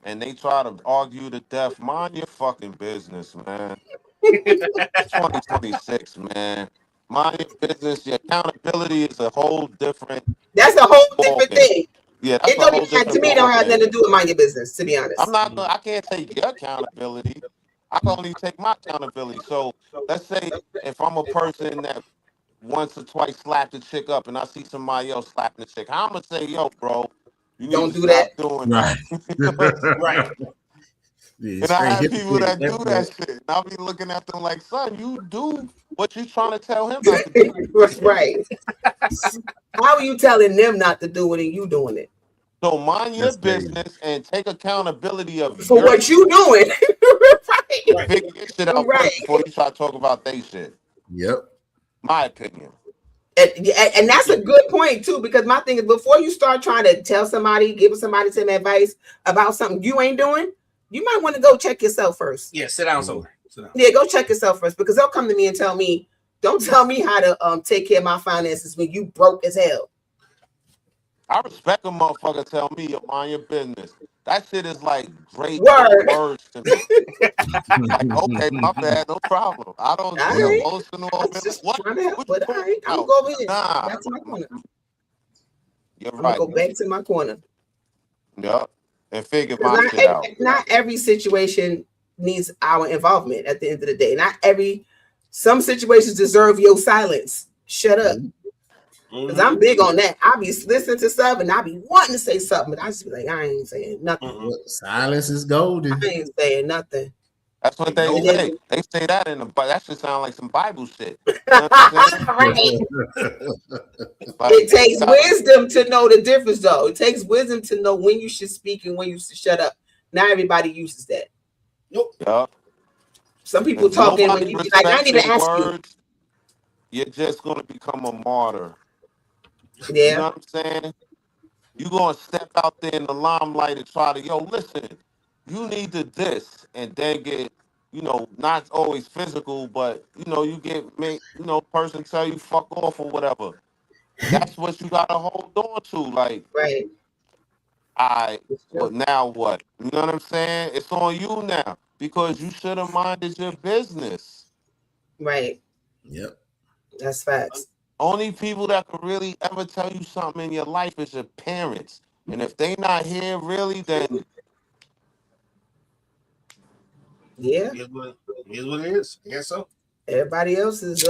and they try to argue to death. Mind your fucking business, man. It's 2026, man. Mind your business. Your accountability is a whole different That's a whole different ballgame. thing. Yeah, that's It a don't whole even have, to different me, it don't have ballgame. nothing to do with mind your business, to be honest. I can't take your accountability. I can only take my accountability. So let's say if I'm a person that once or twice slapped a chick up and I see somebody else slapping the chick, how I'm gonna say, yo, bro, you need Don't to do that. stop doing that. Right. You know what I'm saying? Right. Yeah, And I straight have people hypocrite. that do That's that what. shit. And I'll be looking at them like, son, you do what you trying to tell him not to do. Right. How are you telling them not to do it and you doing it? So mind your That's crazy. business and take accountability of For your what you shit doing. and Right. figure your shit out Right. first before you try to talk about they shit. Yep. My opinion. And that's a good point too, because my thing is, before you start trying to tell somebody, give somebody some advice about something you ain't doing, you might want to go check yourself first. Yeah, sit down somewhere. Sit down. Yeah, go check yourself first, because they'll come to me and tell me, don't tell me how to take care of my finances when you broke as hell. I respect a motherfucker tell me, yo, mind your business. That shit is like great Word. words to me. Like, okay, my bad, no problem. I don't All get right. emotional. I Over was it. Like, just what? trying to help, What you but all talking right, I'm gonna about? go over here. Nah, Back to my corner. you're I'm gonna right. go back to my corner. Yep. And figure Because my shit out. not every situation needs our involvement at the end of the day. Some situations deserve your silence. Shut up. Because I'm big on that. I'll be listening to stuff and I'll be wanting to say something, but I just be like, I ain't saying nothing. Silence is golden. I ain't saying nothing. That's what they And then, say. They say that in the Bible. That should sound like some Bible shit. You know what I'm saying? right. Like, It takes wisdom to know the difference, though. It takes wisdom to know when you should speak and when you should shut up. Not everybody uses that. yeah. Some people If talking when nobody you be like, I respects didn't your even ask you. words, you're just gonna become a martyr. You know Yeah, what I'm saying? You're gonna step out there in the limelight and try to, yo, listen, you need to this, and then get, not always physical, but you person tell you fuck off or whatever. That's what you gotta hold on to. Like, right. but now what? You know what I'm saying? It's on you now because you should have minded your business. Right. Yep. That's facts. Only people that can really ever tell you something in your life is your parents. And if they not here really, then Yeah. It is what it is. I guess so. Everybody else is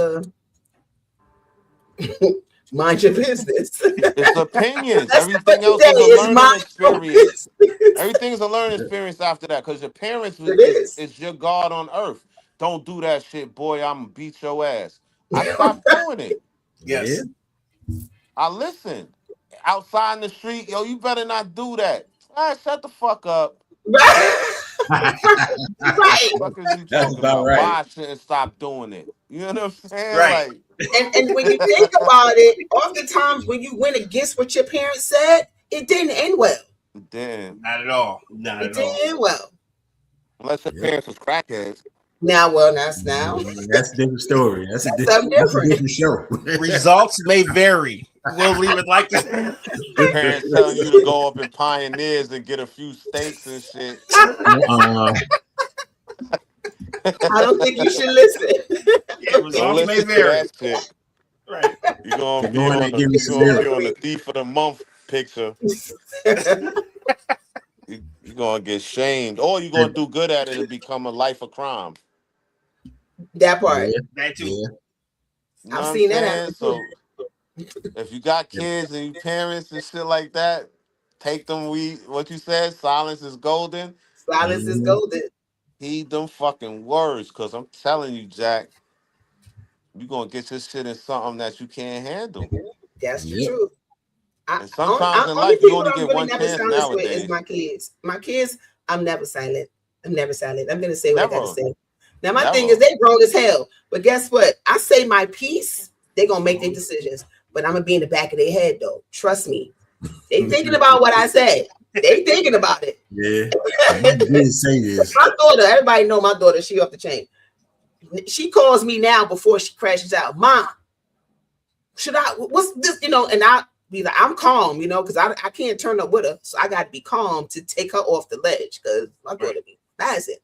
mind your business. it's opinions. That's Everything what you else say is a is learning mind your experience. business. Everything's a learning experience after that because your parents It is. is your God on earth. Don't do that shit, boy. I'm gonna beat your ass. I stopped doing it. Yes. I listened. Outside in the street, yo, you better not do that. All right, shut the fuck up. Right. What is you That's talking about about? right. Why I shouldn't stop doing it? You know what I'm saying? Right. Like, And when you think about it, oftentimes when you went against what your parents said, it didn't end well. damn. Not at all. Not It at all. didn't end well. Unless your Yep. parents was crackheads. That's now. That's a different story. That's a Something different. different show. Results may vary. We'll leave it like that. Your parents telling you to go up in Pioneers and get a few steaks and shit. I don't think you should listen. Yeah, Don't results may listen to vary. that shit. Right. You're gonna Go in there and give me you're some gonna be milk. on the thief of the month picture. You're gonna get shamed. Or you're gonna do good at it and become a life of crime. That part. Yeah, That too. yeah. You know I've what I'm seen that saying? happen too. So if you got kids and you parents and shit like that, take them what you said, silence is golden. Silence is Mhm. golden. Heed them fucking words, cause I'm telling you, Jack, you're gonna get your shit in something that you can't handle. That's the Yep. truth. And sometimes in Only life you people only I'm get really one never chance silent with is nowadays. my kids. My kids, I'm never silent. I'm never silent. I'm gonna say what I gotta Never. say. Now my thing Never. is they grown as hell. But guess what? I say my piece, they gonna make their decisions. But I'm gonna be in the back of their head though. Trust me. They thinking about what I said. They thinking about it. Yeah. You did say this. My daughter, everybody know my daughter, she off the chain. She calls me now before she crashes out. Mom, should I, what's this, and I be like, I'm calm, because I can't turn up with her. So I got to be calm to take her off the ledge because my daughter be spazzing.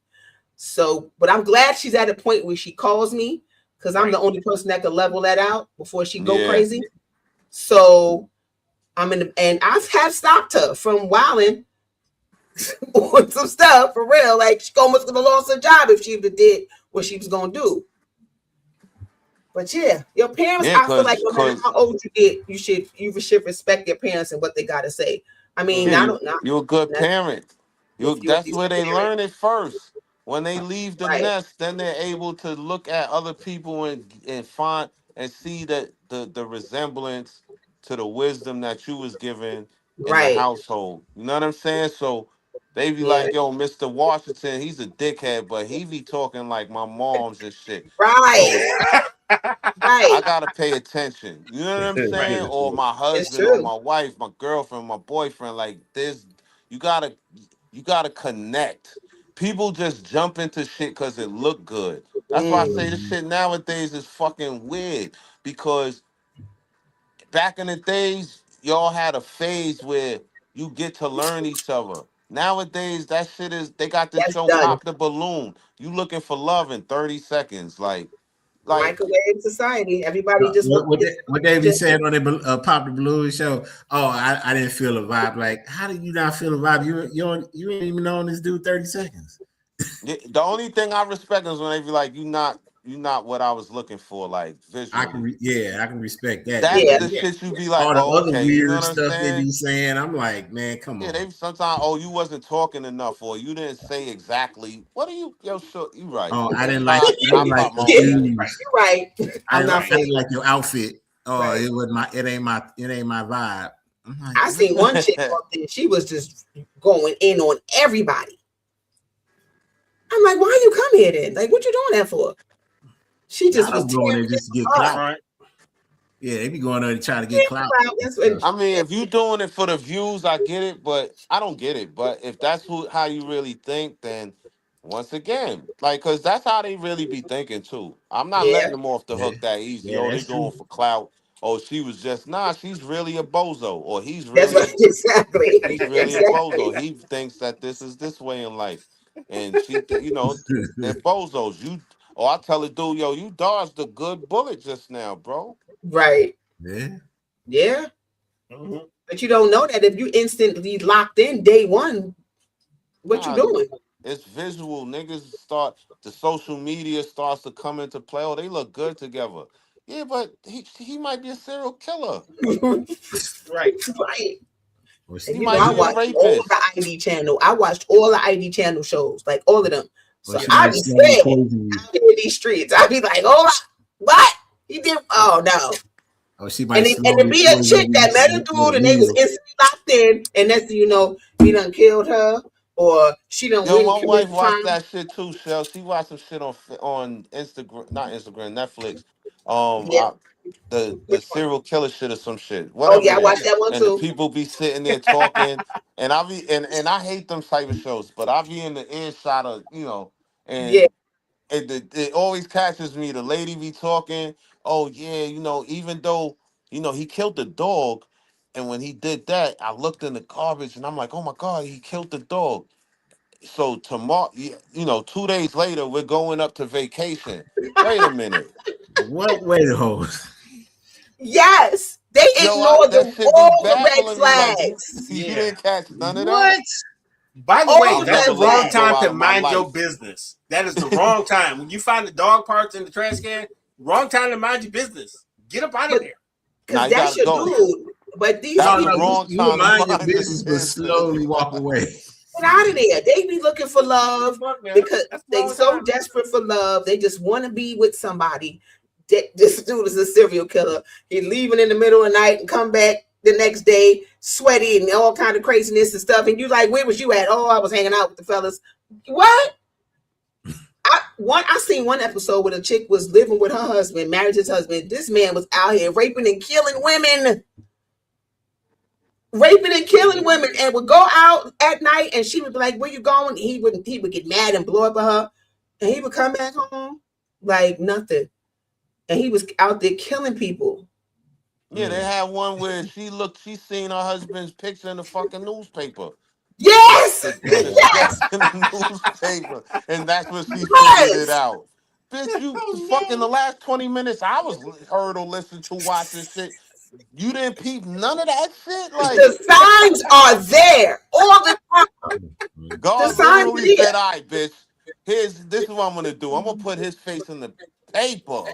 So, but I'm glad she's at a point where she calls me because I'm the only person that could level that out before she go Yeah. crazy. So and I have stopped her from wilding on some stuff for real. Like she almost could have lost her job if she would have did what she was gonna do. But yeah, your parents, Yeah, I feel like no matter cause how old you get, you should respect your parents and what they gotta say. I mean, yeah, I don't know. you're a good parent. If you're a That's where decent they parent, learn it first. When they leave the right, nest, then they're able to look at other people and find and see that the resemblance to the wisdom that you was given in the right, household. You know what I'm saying? So they be yeah, like, yo, Mr. Washington, he's a dickhead, but he be talking like my mom's and shit. So right, I right. gotta pay attention. You know what I'm Right. saying? Or my It's husband, or true. my wife, my girlfriend, my boyfriend. Like this, you gotta you gotta connect. People just jump into shit because it look good. That's why I Mm, say this shit nowadays is fucking weird. Because back in the days, y'all had a phase where you get to learn each other. Nowadays, that shit is they got this that's show done. Pop the Balloon. You looking for love in 30 seconds. Like Microwave society. Everybody just wants to get What they be just saying on the Pop the Balloon show? Oh, I didn't feel a vibe. Like, how did you not feel a vibe? You ain't even known this dude 30 seconds. the only thing I respect is when they be like, you not what I was looking for, like visually. I can respect that. That's yeah, But the shit you be like, all the oh, other okay, you know weird what I'm stuff they saying? be saying, I'm like, man, come Yeah, on. they sometimes, oh, you wasn't talking enough, or you didn't say exactly. What are you, yo, sure, you right. Oh, I That's didn't like why I your pop my own yeah. shit. shoes. You're right. I'm not I for didn't you. like your outfit. Oh, Right. it ain't my vibe. I'm like, I what? seen one chick up there. She was just going in on everybody. I'm like, why you come here then? Like, what you doing that for? She just Y'all was be going tearing there just to get it up. clout. Right. Yeah, they be going there to try to get Yeah, clout. well, that's what, I mean, if you doing it for the views, I get it, but I don't get it. But if that's how you really think, then once again, like, cause that's how they really be thinking too. I'm not yeah, letting them off the Yeah, hook that easy. yeah, Oh, they that's going true. for clout. Oh, she was just she's really a bozo, or that's right. Exactly. he's really a Exactly. bozo. He thinks that this is this way in life, and they're bozos. Or I tell a dude, yo, you dodged a good bullet just now, bro. Right. Yeah. Yeah. Mhm. But you don't know that if you instantly locked in day one, what you Nah, doing? it's visual. The social media starts to come into play. Oh, they look good together. Yeah, but he might be a serial killer. Right. Right. Well, And He you know, might I be a somebody, watched all the rapist. ID channel. I watched all the ID channel shows, like all of them. or So Yeah. I somebody be slowly scared poison you. out in these streets. I be like, oh, what? He did? Oh no. Or she might And to slowly be a poison chick you that met a with dude a and they was meal. instantly locked in, and that's he done killed her or she done Yo, went and my wife committed watched crime. that shit too, Shell. She watched some shit on Instagram, not Instagram, Netflix. Um, Yeah. I, the Which one? serial killer shit or some shit, Oh whatever yeah, it I watched is. that one And the too. people be sitting there talking, and and I hate them type of shows, but I be in the earshot of Yeah. and it always catches me. The lady be talking, oh yeah, even though he killed the dog, and when he did that, I looked in the garbage and I'm like, oh my god, he killed the dog. So tomorrow, 2 days later, we're going up to vacation. Wait a minute. What? Wait a hold. Yes. They Yo, ignore that shit be all the red baffling me. Like flags. you Yeah. didn't catch none of that. What? By the All way, I'll the that's never red the let wrong you go time flags. out to of my mind your life. business. That is the wrong time. When you find the dog parts in the trash can, wrong time to mind your business. Get up out of But there. Now because you that's gotta your go. dude. But these That's No, the no, people you, wrong you will time to mind your mind your business, but business. slowly walk away. get out of there. They be looking for love Fuck, man. because That's the they wrong so time. desperate for love. They just want to be with somebody. This dude is a serial killer. He leaving in the middle of the night and come back the next day sweaty and all kind of craziness and stuff. And you like, where was you at? Oh, I was hanging out with the fellas. What? I seen one episode where the chick was living with her husband, married his husband. This man was out here raping and killing women. Raping and killing women, and would go out at night and she would be like, where you going? He would get mad and blow up at her, and he would come back home like nothing, and he was out there killing people. Yeah, they had one where she seen her husband's picture in the fucking newspaper. Yes. The Oh, sketch Yes. in the newspaper, and that's when she figured it Yes. out. bitch. You fucking the last 20 minutes I was heard or listened to watching shit. You didn't peep none of that shit. Like The signs are there all the time. God The signs literally are there. said, "All right, bitch. This is what I'm gonna do. I'm gonna put his face in the paper."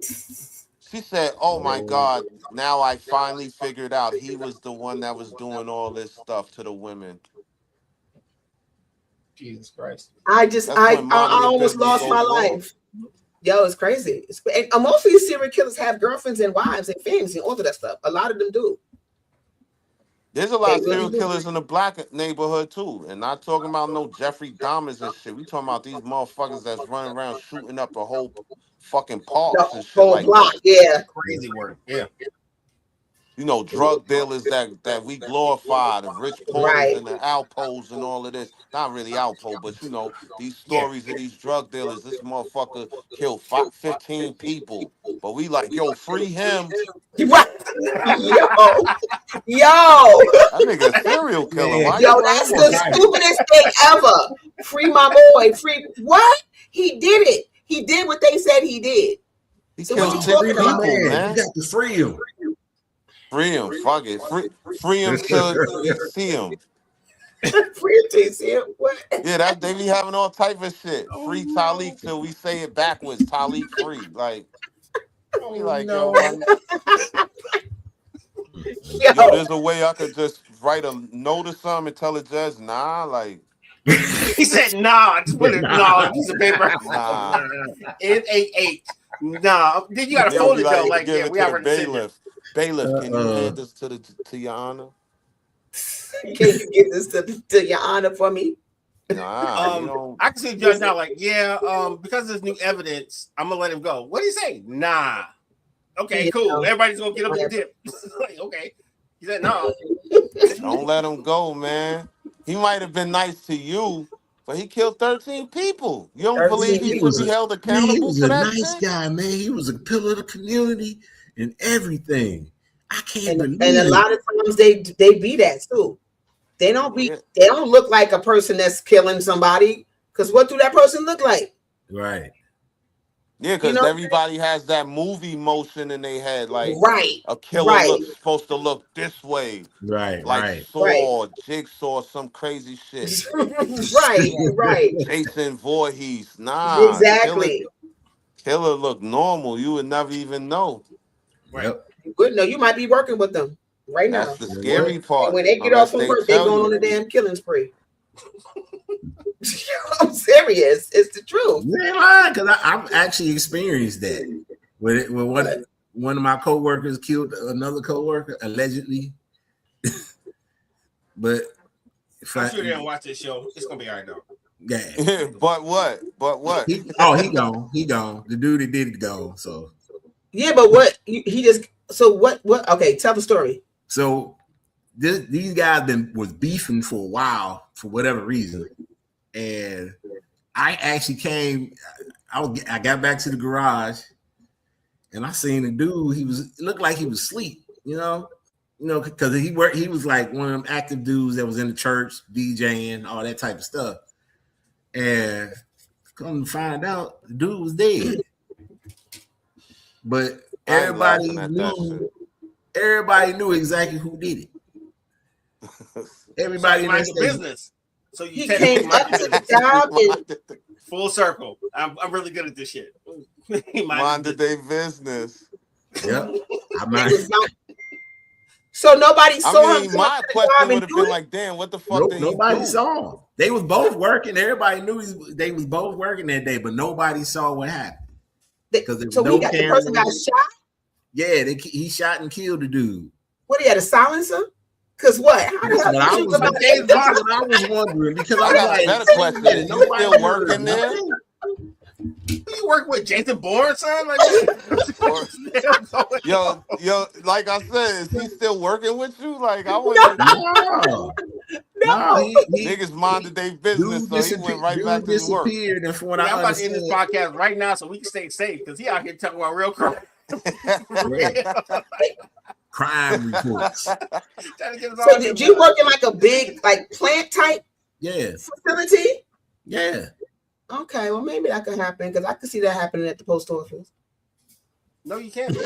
She said, "Oh my God, now I finally figured out he was the one that was doing all this stuff to the women." Jesus Christ. That's I when minding your almost business lost my goes wrong. life. Yo, it's crazy. And most of these serial killers have girlfriends and wives and families and all of that stuff. A lot of them do. There's a lot They of serial really do. killers in the black neighborhood too, and not talking about no Jeffrey Dahmers and shit. We talking about these motherfuckers that's running around shooting up a whole fucking parks and The shit whole like block, that. yeah. Crazy work. Yeah. You know, drug dealers that we glorify, the rich porters Right. and the outposts and all of this. Not really outpost, but you know, these Yeah. stories of these drug dealers. This motherfucker killed 15 people, but we like, yo, free him. Right. Yo. That nigga a serial killer. Man. Why Yo, you that's running the from him? stupidest thing ever. Free my boy. Free what? He did it. He did what they said he did. He So what killed you 6 talking about? people, You man. got to free him. Free him. Fuck it. Free him till we see him. Free TC. What? Yeah, that they be having all type of shit. Free Talik till we say it backwards. Talik free. Like, be like, yo, man. Yo, Yo. there's a way I could just write a note or something and tell the judge, nah, like, He said, "Nah." Just put it on a piece of paper. nah. It ain't 8. Nah. Then you gotta Nigga fold be it though. like, Like, give yeah, it we to the already said that. bailiff. Bailiff, can you hand this to your honor? Can you give this to your honor for me? Nah, you don't. I can see the judge now, like, yeah, because there's new evidence, I'm gonna let him go. What do you say? Nah. Okay, Yeah. cool. Everybody's gonna get up and dip. Like, okay. He said, no. Don't let him go, man. He might have been nice to you, but he killed 13 people. You don't believe he should be held He accountable was for a that nice shit? guy, man. He was a pillar of the community and everything. I can't believe And a it. lot of times they be that too. They don't be. Yeah. They don't look like a person that's killing somebody. Because what do that person look like? Right. Yeah, because You know? everybody has that movie motion in their head. Like, Right. a killer Right. looks supposed to look this way. Right. Like Right. Saw, Jigsaw, some crazy shit. Right. Right. Jason Voorhees. Nah. Exactly. Killer look normal. You would never even know. Yep. You wouldn't know. You might be working with them right now. That's the scary part. And when they get unless off from they work, they tell going you. on a damn killing spree. I'm serious. It's the truth. You ain't lying, because I've actually experienced that. When one of my coworkers killed another coworker, allegedly. But I'm sure they don't watch this show. It's gonna be all right though. yeah. But what? He gone. He gone. The dude that did it gone. So Yeah, but what he just so what okay, tell the story. So these guys was beefing for a while for whatever reason, and I actually came. I got back to the garage, and I seen the dude. It looked like he was asleep, you know, because he was like one of them active dudes that was in the church DJing, all that type of stuff. And come to find out, the dude was dead. But everybody knew exactly who did it. Everybody mind the business. So you came up to the job and full circle. I'm really good at this shit. Minded their business. Yep. So nobody saw him. My question would have been like, damn, what the fuck did nobody he do? saw him. They was both working. Everybody knew they was both working that day, but nobody saw what happened. Because so no the person got shot? Yeah, he shot and killed the dude. What, he had a silencer? Because what? I was wondering, because I got a better question. Is he still working there? You work with Jason Bourne, son? Like, yo, like I said, is he still working with you? Like, I wouldn't. No. Niggas minded their business, so he went right back to work. And from what I'm about to end this podcast right now so we can stay safe because he out here talking about real crime. Crime reports. So did you work in like a big like plant type Yeah. facility? Yeah. Okay, well maybe that could happen because I could see that happening at the post office. No, you can't.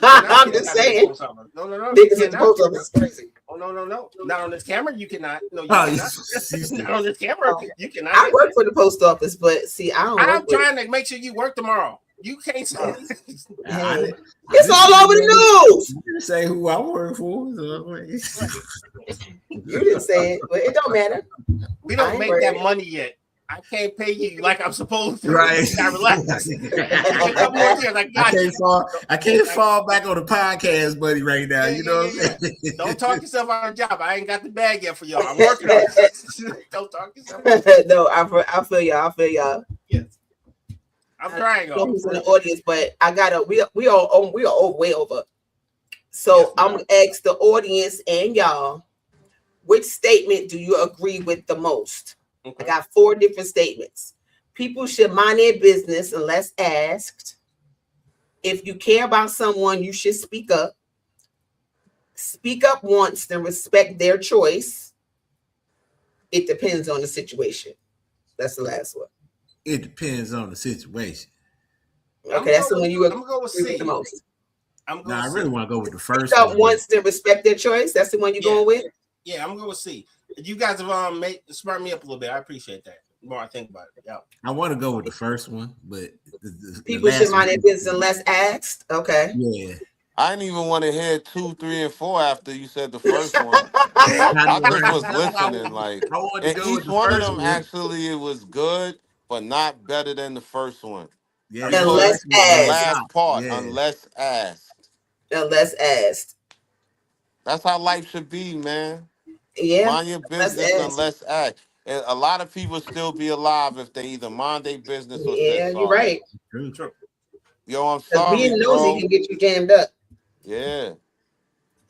I'm just saying. No, you Niggas at the cannot. post office is crazy. Oh no! Not on this camera. You cannot. No, you Oh, cannot. Not on this camera. You cannot. I work for the post office, but see, I don't work. I'm trying to make sure you work tomorrow. You can't say it's all over the news. You didn't say who I work for. So. You didn't say it, but it don't matter. We don't make that money yet. I can't pay you like I'm supposed to. Right. I relax. A couple more years, I can't fall back on the podcast, buddy, right now. You know what I'm saying? Don't talk yourself out of a job. I ain't got the bag yet for y'all. I'm working on it. Don't talk yourself out. No, I feel y'all. Yes. I'm trying. Who's in the audience, but I gotta. We are way over. So I'm gonna ask the audience and y'all, which statement do you agree with the most? Okay. I got 4 different statements. People should mind their business unless asked. If you care about someone, you should speak up. Speak up once, then respect their choice. It depends on the situation. That's the last one. It depends on the situation. Okay, that's the one you I'm gonna go with C the most. I really want to go with the first Speak one. up once, then respect their choice. That's the one you're going with. Yeah, I'm gonna go with C. You guys have spurred me up a little bit. I appreciate that. The more I think about it. Yeah. I want to go with the first one, but people should mind their business unless asked. Okay. Yeah. I didn't even want to hear 2, 3, and 4 after you said the first one. I just was listening, like, and each one of them actually it was good, but not better than the first one. Yeah. Unless the asked. last part, unless asked. Unless asked. That's how life should be, man. Yeah. Mind your business unless asked. And a lot of people still be alive if they either mind their business or say sorry. You're right. True. Yo, I'm sorry, being nosy bro. can get you jammed up. Yeah.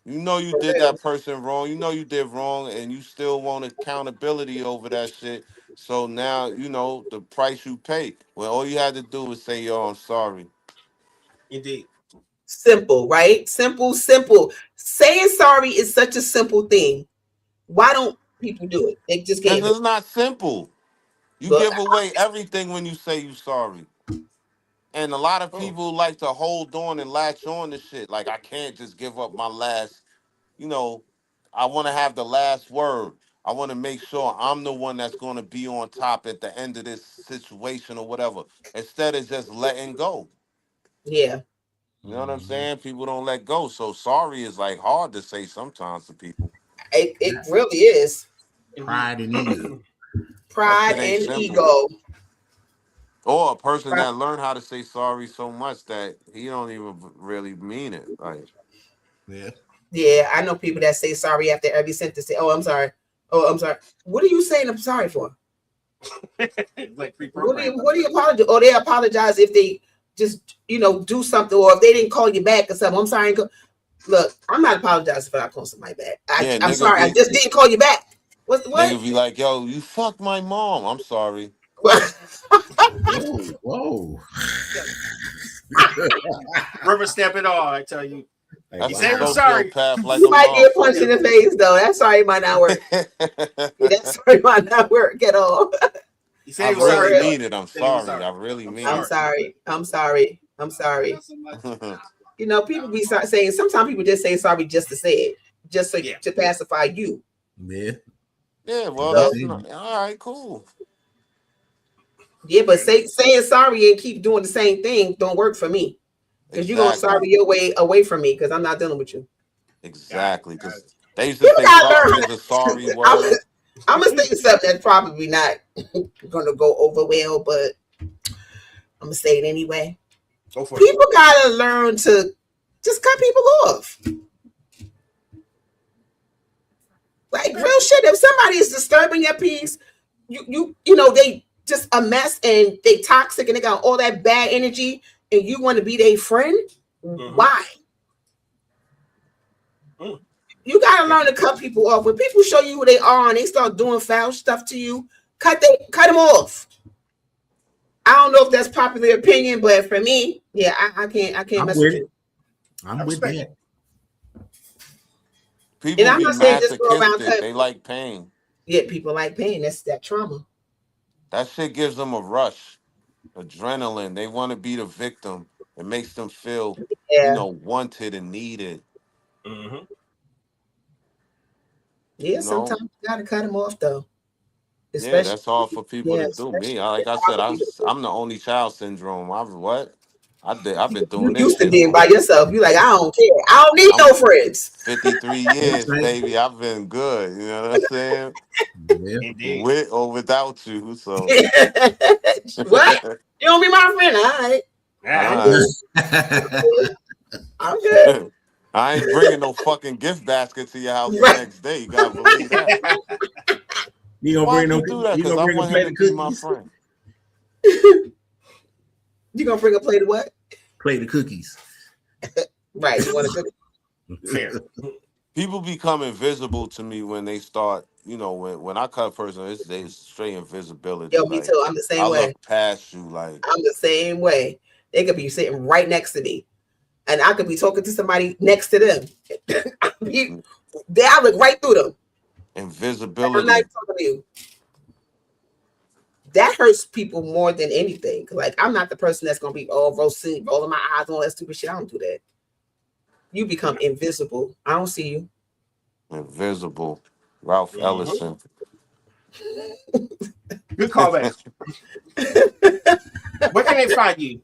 You know you did that person wrong. You know you did wrong, and you still want accountability over that shit. So now, you know, the price you pay. Well, all you had to do was say, yo, I'm sorry. Indeed. Simple, right? Simple. Saying sorry is such a simple thing. Why don't people do it? They just can't. It's not simple. You give away everything when you say you sorry. And a lot of people like to hold on and latch on to shit. Like, I can't just give up my last, you know, I want to have the last word. I want to make sure I'm the one that's going to be on top at the end of this situation or whatever. Instead of just letting go. Yeah. You know what I'm saying? People don't let go. So sorry is like hard to say sometimes to people. It really is. Pride and ego. Pride and ego. Or a person that learned how to say sorry so much that he don't even really mean it. Like, yeah, I know people that say sorry after every sentence. Say, "Oh, I'm sorry. Oh, I'm sorry." What are you saying? I'm sorry for? Like what do you apologize? Or they apologize if they just do something, or if they didn't call you back or something. I'm sorry. Look, I'm not apologizing for not calling somebody back. I'm sorry. I just didn't call you back. What? Nigga be like, yo, you fucked my mom. I'm sorry. Whoa. Rubber stamp it all, I tell you. That's say I'm sorry. You might get punched in the face though. That sorry might not work. That sorry might not work at all. I really mean it. I'm sorry. I really mean it. I'm sorry. People be saying, sometimes people just say sorry just to say it, just to pacify you. Yeah, well, that's not, all right, cool. Yeah, but saying sorry and keep doing the same thing don't work for me. Because you're going to sorry your way away from me because I'm not dealing with you. Exactly. Because they used to say sorry is a sorry word. I'm going to say something that's probably not going to go over well, but I'm going to say it anyway. People got to learn to just cut people off. Like real shit. If somebody is disturbing your peace, you know, they just a mess and they toxic and they got all that bad energy and you want to be their friend, why? You gotta learn to cut people off. When people show you who they are and they start doing foul stuff to you, cut them off. I don't know if that's popular opinion, but for me, yeah, I can't mess with you. I'm with that. People be masochistic. They like pain. Yeah, people like pain. That's that trauma. That shit gives them a rush, adrenaline. They want to be the victim. It makes them feel, Yeah. wanted and needed. Mm-hmm. Yeah, You know, sometimes you gotta cut them off though. yeah, Especially that's hard for people yeah, to do. especially Me, like I said, I'm the only child syndrome. I've been you doing this used to shit being for by yourself. You like, I don't care. I don't need I'm no friends. 53 years, baby. I've been good. You know what I'm saying? Yeah. Indeed. With or without you. So What? You don't be my friend. All right. I'm all Ah, good. I'm good. right. I ain't bringing no fucking gift basket to your house the Right. next day. You gotta believe that. You gonna Why'd bring you no? do that? You Because gonna I bring a want him plate to of be my cookies? friend. You gonna bring a plate of what? Plate of cookies. Right. You want to cook? fair. People become invisible to me when they start, when I cut a person, they straight invisibility. Yo, me Like too. I'm the I same way. look past you, like I'm the same way. They could be sitting right next to me, and I could be talking to somebody next to them. I look right through them. Like I'm not invisibility. even talking to you. That hurts people more than anything. Like I'm not the person that's gonna be all roasting, rolling my eyes, all that stupid shit. I don't do that. You become invisible. I don't see you. Invisible. Ralph Mm-hmm. Ellison. Good callback. Where can they find you?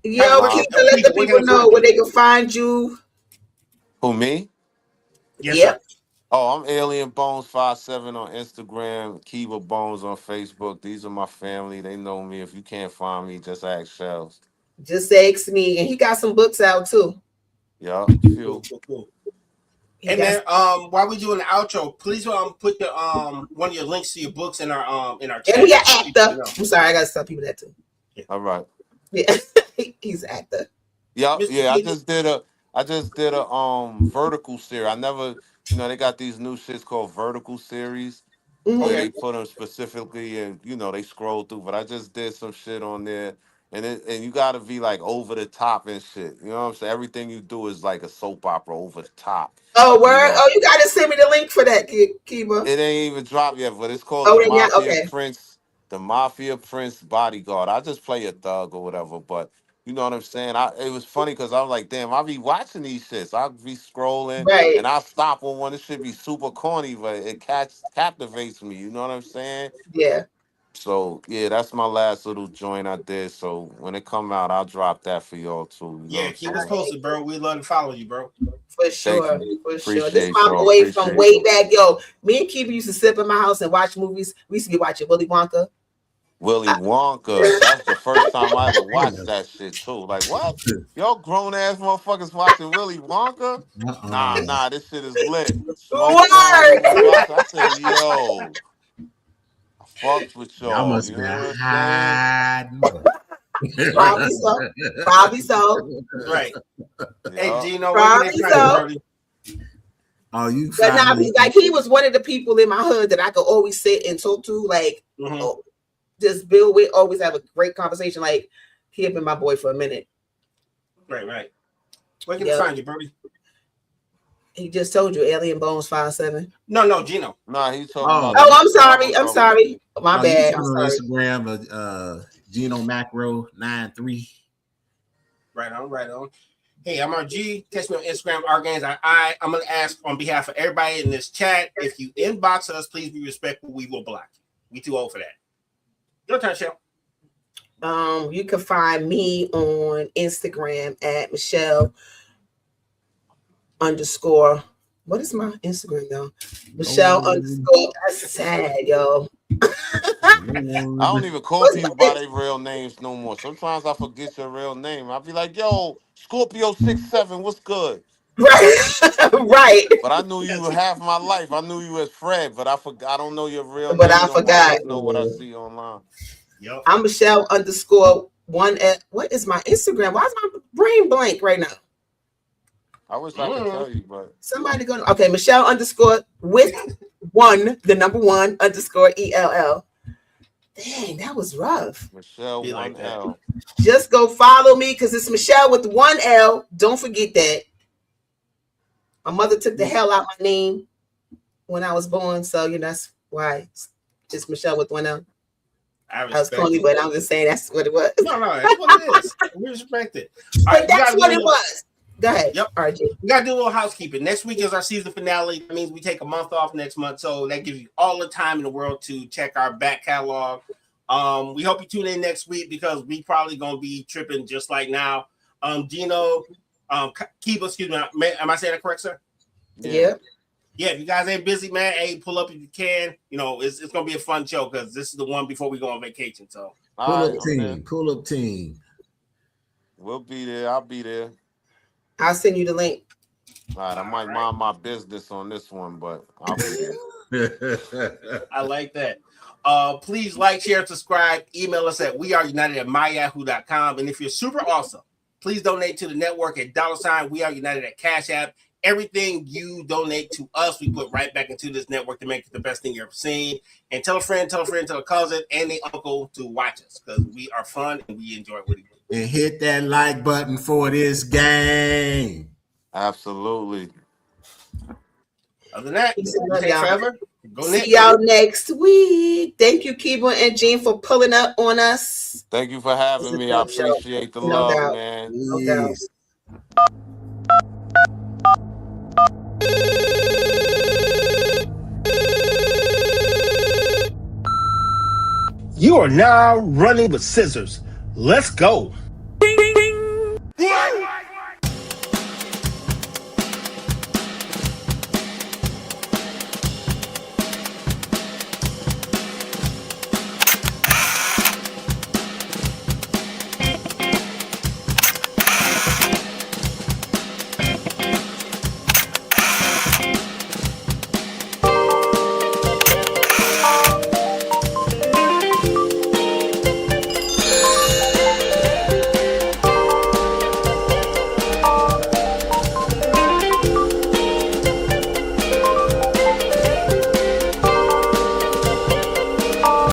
Yo, keep to let the Where can people they know find where you? they can find you. Who, me? Yes, sir. Yep. Oh, I'm Alien Bones 57 on Instagram, Kiva Bones on Facebook. These are my family. They know me. If you can't find me, just ask Shells. Just text me, and he got some books out too. Yup, Cool, few. cool, cool. He And got then while we doing the outro, please put the one of your links to your books in our and chat. he an So people actor. know. I'm sorry, I gotta tell people that too. All right. Yeah, he's an actor. Yup, Mr. yeah. Keegan. I just did a vertical series. I never, they got these new shits called vertical series where Mm-hmm. Okay. they put them specifically and they scroll through. But I just did some shit on there, and you got to be like over the top and shit. You know what I'm saying? Everything you do is like a soap opera over the top. Oh, You word. know, Oh, you gotta send me the link for that, Kiba. it ain't even dropped yet, but it's called Oh, then yeah. Okay. The Mafia Prince Bodyguard. I just play a thug or whatever, but you know what I'm saying? It was funny because I was like, damn, I be watching these shits. I'll be scrolling Right. and I'll stop on one. It should be super corny, but it captivates me. You know what I'm saying? Yeah. So yeah, that's my last little joint I did. So when it come out, I'll drop that for y'all too. You know what Yeah, I'm keep us saying? posted, bro. We'd love to follow you, bro. For Thank sure. you. For sure. This Appreciate my y'all. boy from Appreciate way y'all. back. Yo, me and Kiba used to sit in my house and watch movies. We used to be watching Willy Wonka. Willy I, Wonka. That's the first time I ever watched that shit too. Like what? Y'all grown ass motherfuckers watching Willy Wonka? Nah, this shit is lit. Smoke on, we Word. was watching. I said, yo, I fucks with Y'all y'all. must You have know been what I'm saying? hiding. Probably so. Probably so. Right. Hey, Yeah. Gino, where can they Probably find you, so. Brody? Oh, you But find now, me. like he was one of the people in my hood that I could always sit and talk to. Like, Mm-hmm. oh, just build with, always have a great conversation. Like, he had been my boy for a minute. Right. Where can they Yeah. find you, Brody? He just told you, Alien Bones 57. No, Gino. Nah, he's talking Oh, about Oh, you. I'm sorry. I'm Bro. sorry. My you can bad. I'm find me on sorry. Instagram, Gino Macro 93. Right on. Hey, I'm RG. Catch me on Instagram, rgains. I'm gonna ask on behalf of everybody in this chat. If you inbox us, please be respectful. We will block you. We too old for that. Your turn, Shell. You can find me on Instagram at Michelle underscore. What is my Instagram though? Michelle underscore. That's sad, yo. I don't even call What's people by my their real names no more. Sometimes I forget your real name. I'll be like, yo, Scorpio 67, what's good? right? Right. But I knew you half my life. I knew you as Fred, but I forgot. I don't know your real But name I no more. I forgot. just know what I see online. Yep. I'm Michelle underscore one at what is my Instagram? Why is my brain blank right now? I wish I could tell you, but Somebody go to okay, Michelle underscore with one, the number one underscore ELL. Dang, that was rough. Michelle Be like that. 1L. Just go follow me because it's Michelle with one L. Don't forget that. My mother took the hell out my name when I was born, so that's why it's Michelle with one L. I was respect corny, it. but I'm just saying that's what it was. No, that's what it is. We respect it. All But right, that's what it was. Go ahead. Yep. RJ. We got to do a little housekeeping. Next week is our season finale. That means we take a month off next month. So that gives you all the time in the world to check our back catalog. We hope you tune in next week because we probably going to be tripping just like now. Gino, Kiba, excuse me. Am I saying that correct, sir? Yeah. Yeah, if you guys ain't busy, man, hey, pull up if you can. You know, it's going to be a fun show because this is the one before we go on vacation. So pull up team. We'll be there. I'll be there. I'll send you the link. All right, I might mind my business on this one, but I'll be there. I like that. Please like, share, subscribe. Email us at weareunited@myyahoo.com. And if you're super awesome, please donate to the network at $ We Are United at Cash App. Everything you donate to us, we put right back into this network to make it the best thing you've ever seen. And tell a friend, tell a cousin, and the uncle to watch us because we are fun and we enjoy what we do. And hit that like button for this game. Absolutely. Other than that, take forever. Go See y'all next week. Thank you, Kiba and Gene, for pulling up on us. Thank you for having me. I appreciate the love, man. No doubt. You are now running with scissors. Let's go.